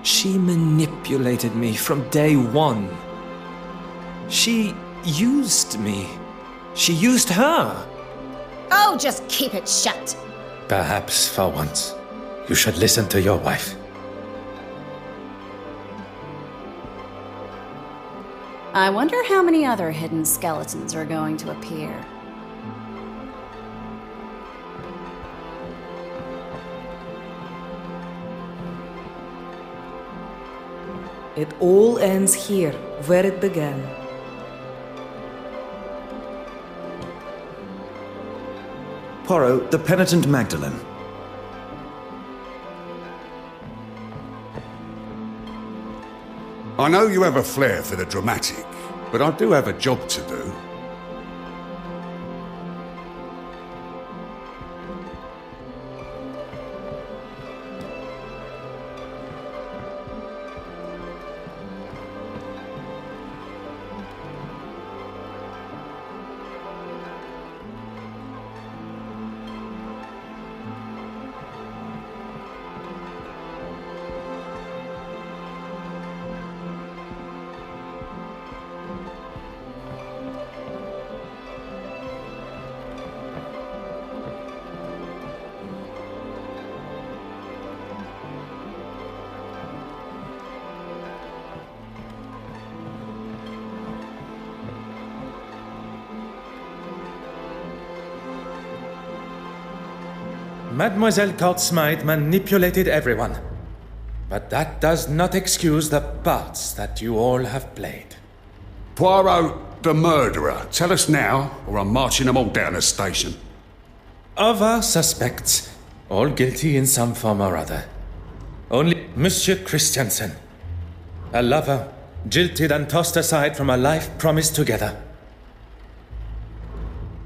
She manipulated me from day one. She used me. She used her. Oh, just keep it shut. Perhaps, for once, you should listen to your wife. I wonder how many other hidden skeletons are going to appear. It all ends here, where it began. Poirot, the penitent Magdalene. I know you have a flair for the dramatic, but I do have a job to do. Mademoiselle Court-Smythe manipulated everyone. But that does not excuse the parts that you all have played. Poirot, the murderer. Tell us now, or I'm marching them all down the station. Of our suspects, all guilty in some form or other, only Monsieur Christiansen, a lover, jilted and tossed aside from a life promised together.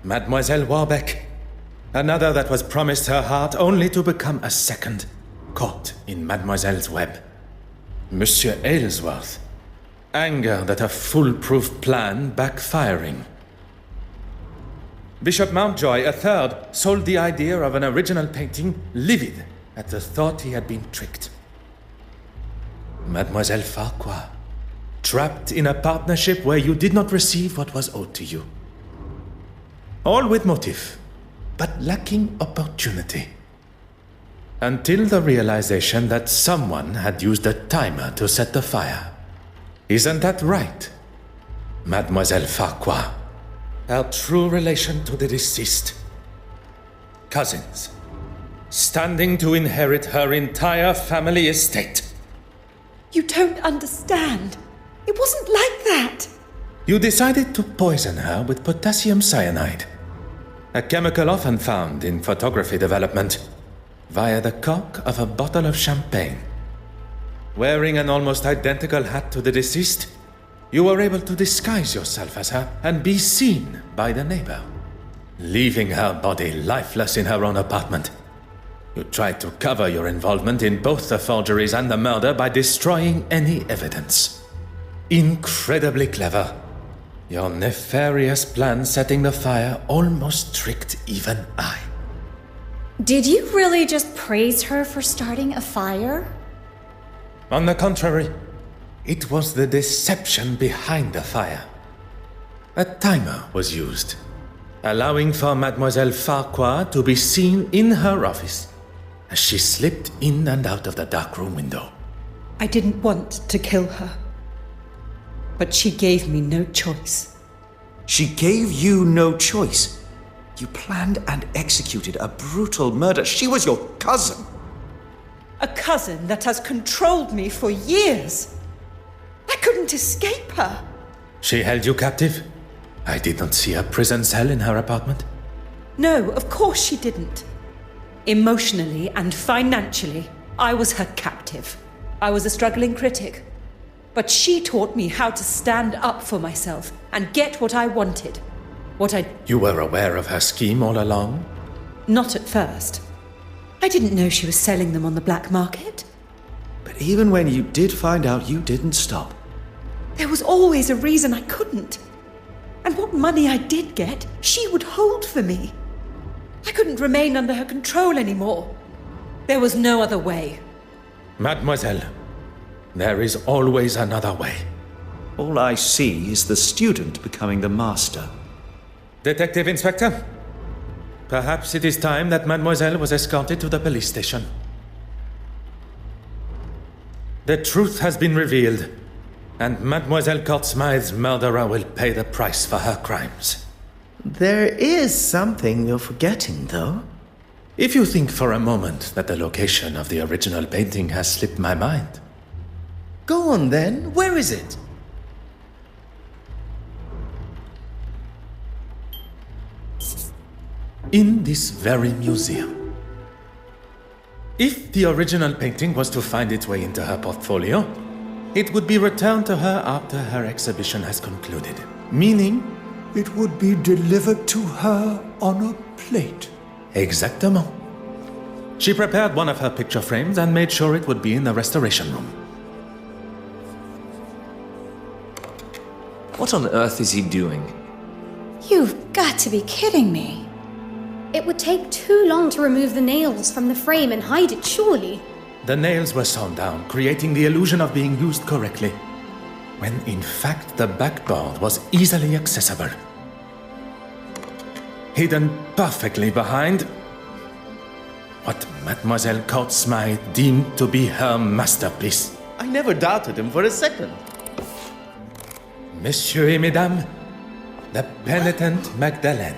Mademoiselle Warbeck, another that was promised her heart only to become a second, caught in Mademoiselle's web. Monsieur Aylesworth, anger that a foolproof plan backfiring. Bishop Mountjoy, a third, sold the idea of an original painting, livid at the thought he had been tricked. Mademoiselle Farquhar, trapped in a partnership where you did not receive what was owed to you. All with motive, but lacking opportunity. Until the realization that someone had used a timer to set the fire. Isn't that right, Mademoiselle Farquhar? Our true relation to the deceased. Cousins, standing to inherit her entire family estate. You don't understand. It wasn't like that. You decided to poison her with potassium cyanide, a chemical often found in photography development, via the cork of a bottle of champagne. Wearing an almost identical hat to the deceased, you were able to disguise yourself as her and be seen by the neighbor, leaving her body lifeless in her own apartment. You tried to cover your involvement in both the forgeries and the murder by destroying any evidence. Incredibly clever. Your nefarious plan setting the fire almost tricked even I. Did you really just praise her for starting a fire? On the contrary, it was the deception behind the fire. A timer was used, allowing for Mademoiselle Farquhar to be seen in her office as she slipped in and out of the darkroom window. I didn't want to kill her. But she gave me no choice. She gave you no choice. You planned and executed a brutal murder. She was your cousin. A cousin that has controlled me for years. I couldn't escape her. She held you captive? I did not see a prison cell in her apartment. No, of course she didn't. Emotionally and financially, I was her captive. I was a struggling critic. But she taught me how to stand up for myself and get what I wanted. You were aware of her scheme all along? Not at first. I didn't know she was selling them on the black market. But even when you did find out, you didn't stop. There was always a reason I couldn't. And what money I did get, she would hold for me. I couldn't remain under her control anymore. There was no other way. Mademoiselle, there is always another way. All I see is the student becoming the master. Detective Inspector, perhaps it is time that Mademoiselle was escorted to the police station. The truth has been revealed, and Mademoiselle Court-Smythe's murderer will pay the price for her crimes. There is something you're forgetting, though. If you think for a moment that the location of the original painting has slipped my mind. Go on then, where is it? In this very museum. If the original painting was to find its way into her portfolio, it would be returned to her after her exhibition has concluded, meaning it would be delivered to her on a plate. Exactement. She prepared one of her picture frames and made sure it would be in the restoration room. What on earth is he doing? You've got to be kidding me. It would take too long to remove the nails from the frame and hide it, surely. The nails were sewn down, creating the illusion of being used correctly, when in fact the backboard was easily accessible. Hidden perfectly behind what Mademoiselle Court-Smythe deemed to be her masterpiece. I never doubted him for a second. Messieurs et Mesdames, the penitent Magdalene.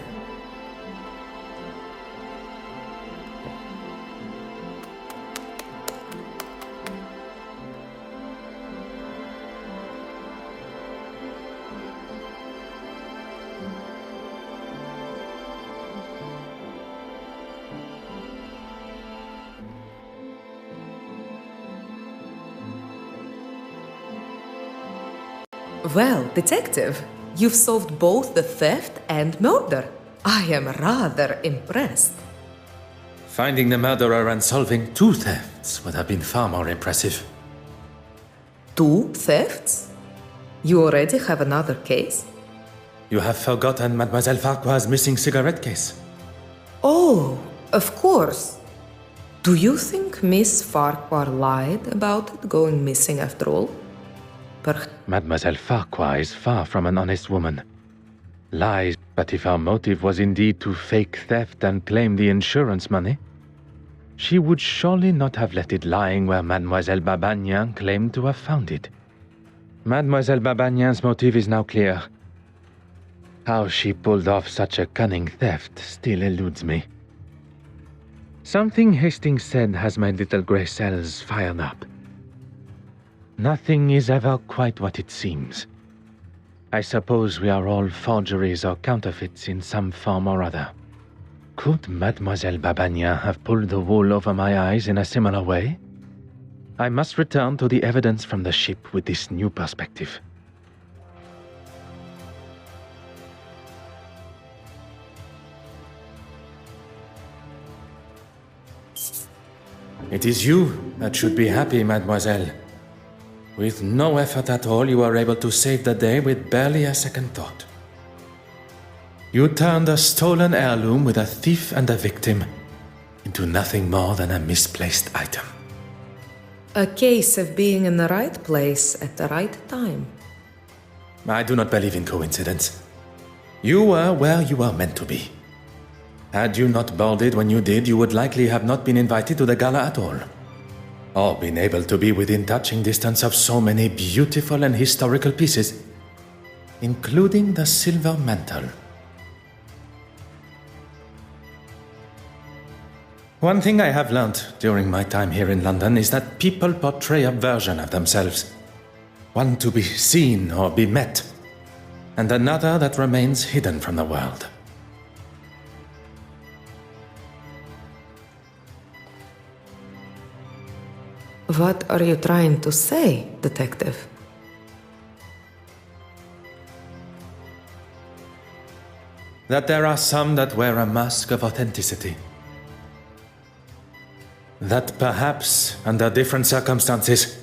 Well, detective, you've solved both the theft and murder. I am rather impressed. Finding the murderer and solving 2 thefts would have been far more impressive. 2 thefts? You already have another case? You have forgotten Mademoiselle Farquhar's missing cigarette case. Oh, of course. Do you think Miss Farquhar lied about it going missing after all? Mademoiselle Farquhar is far from an honest woman. Lies, but if her motive was indeed to fake theft and claim the insurance money, she would surely not have left it lying where Mademoiselle Babagnan claimed to have found it. Mademoiselle Babagnan's motive is now clear. How she pulled off such a cunning theft still eludes me. Something Hastings said has my little grey cells fired up. Nothing is ever quite what it seems. I suppose we are all forgeries or counterfeits in some form or other. Could Mademoiselle Babagnan have pulled the wool over my eyes in a similar way? I must return to the evidence from the ship with this new perspective. It is you that should be happy, mademoiselle. With no effort at all, you were able to save the day with barely a second thought. You turned a stolen heirloom with a thief and a victim into nothing more than a misplaced item. A case of being in the right place at the right time. I do not believe in coincidence. You were where you were meant to be. Had you not boarded when you did, you would likely have not been invited to the gala at all, or been able to be within touching distance of so many beautiful and historical pieces, including the silver mantle. One thing I have learnt during my time here in London is that people portray a version of themselves, one to be seen or be met, and another that remains hidden from the world. What are you trying to say, detective? That there are some that wear a mask of authenticity. That perhaps, under different circumstances,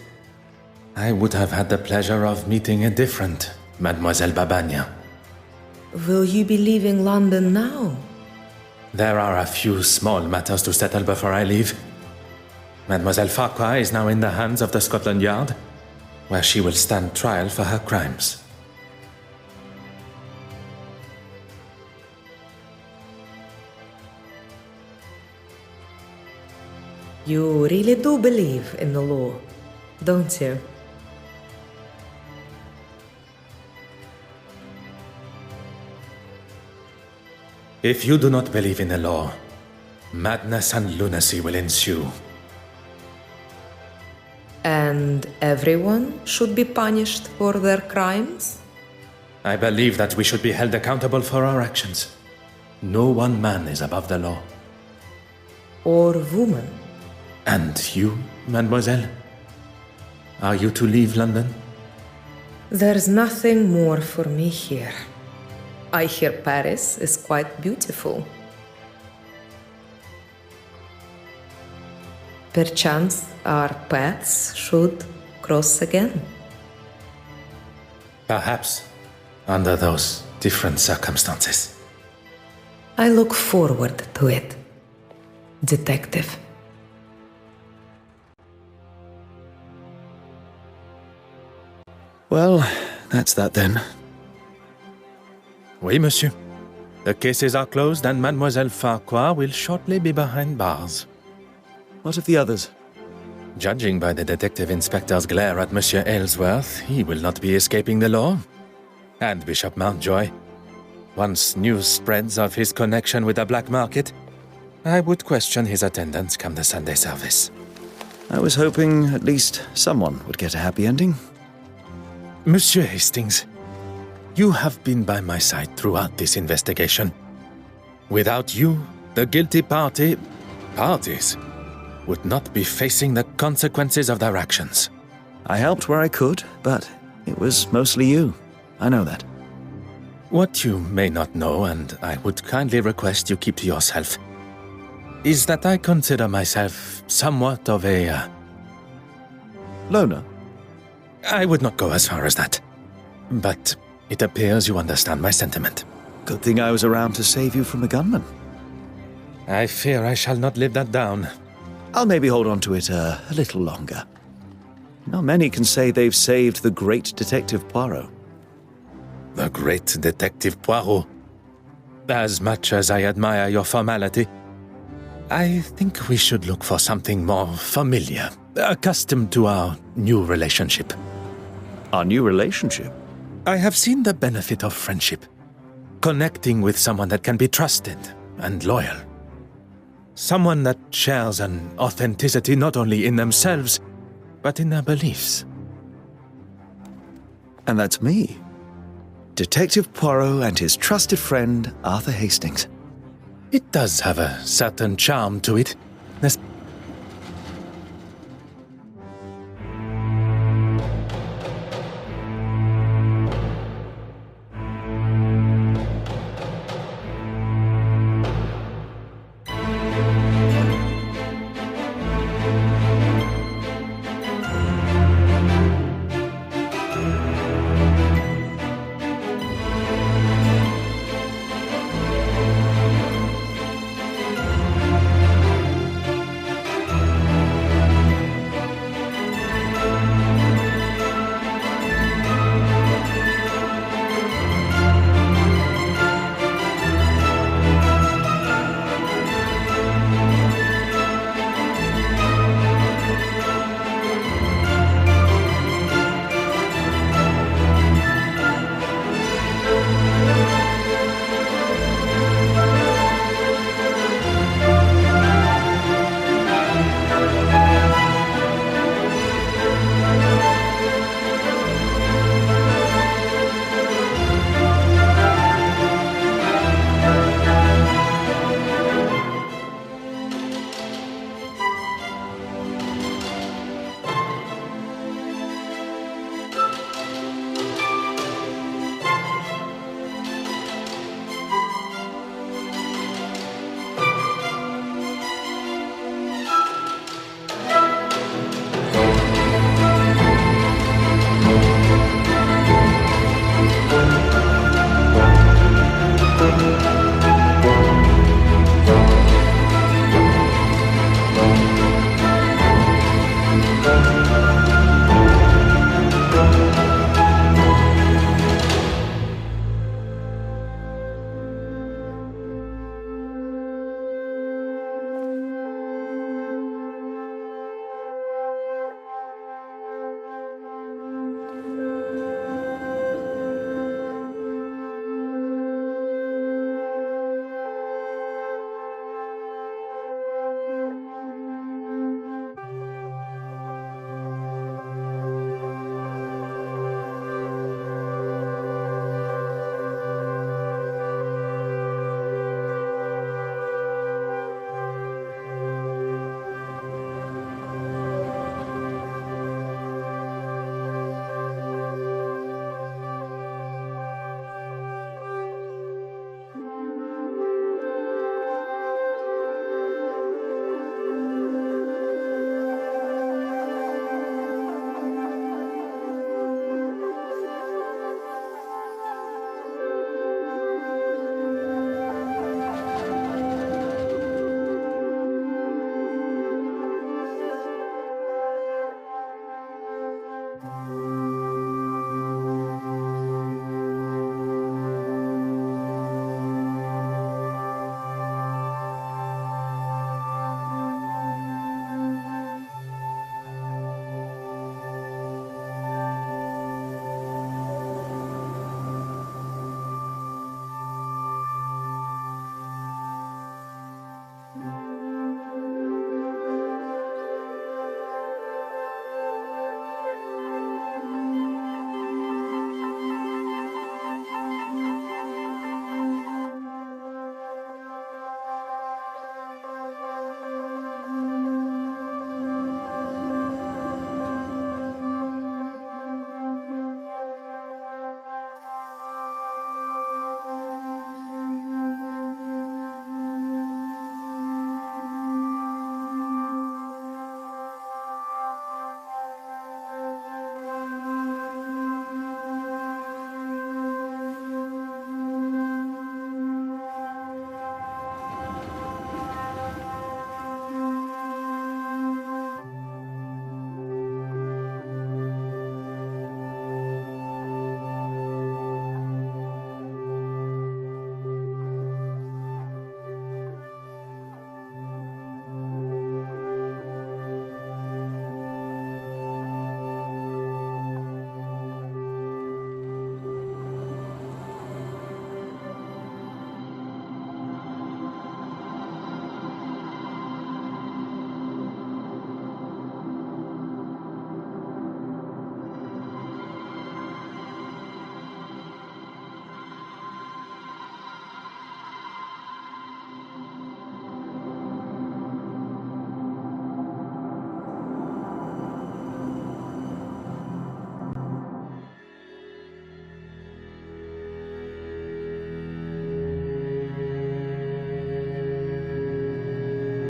I would have had the pleasure of meeting a different Mademoiselle Babagnan. Will you be leaving London now? There are a few small matters to settle before I leave. Mademoiselle Farquhar is now in the hands of the Scotland Yard, where she will stand trial for her crimes. You really do believe in the law, don't you? If you do not believe in the law, madness and lunacy will ensue. And everyone should be punished for their crimes? I believe that we should be held accountable for our actions. No one man is above the law. Or woman. And you, mademoiselle? Are you to leave London? There's nothing more for me here. I hear Paris is quite beautiful. Perchance our paths should cross again. Perhaps, under those different circumstances. I look forward to it, detective. Well, that's that then. Oui, monsieur. The cases are closed and Mademoiselle Farquhar will shortly be behind bars. What of the others? Judging by the detective inspector's glare at Monsieur Aylesworth, he will not be escaping the law. And Bishop Mountjoy. Once news spreads of his connection with the black market, I would question his attendance come the Sunday service. I was hoping at least someone would get a happy ending. Monsieur Hastings, you have been by my side throughout this investigation. Without you, the guilty parties, would not be facing the consequences of their actions. I helped where I could, but It was mostly you. I know that. What you may not know, and I would kindly request you keep to yourself, is that I consider myself somewhat of a... Loner? I would not go as far as that. But it appears you understand my sentiment. Good thing I was around to save you from the gunman. I fear I shall not live that down. I'll maybe hold on to it a little longer. Not many can say they've saved the great Detective Poirot. The great Detective Poirot. As much as I admire your formality, I think we should look for something more familiar, accustomed to our new relationship. Our new relationship? I have seen the benefit of friendship. Connecting with someone that can be trusted and loyal. Someone that shares an authenticity not only in themselves, but in their beliefs. And that's me. Detective Poirot and his trusted friend, Arthur Hastings. It does have a certain charm to it,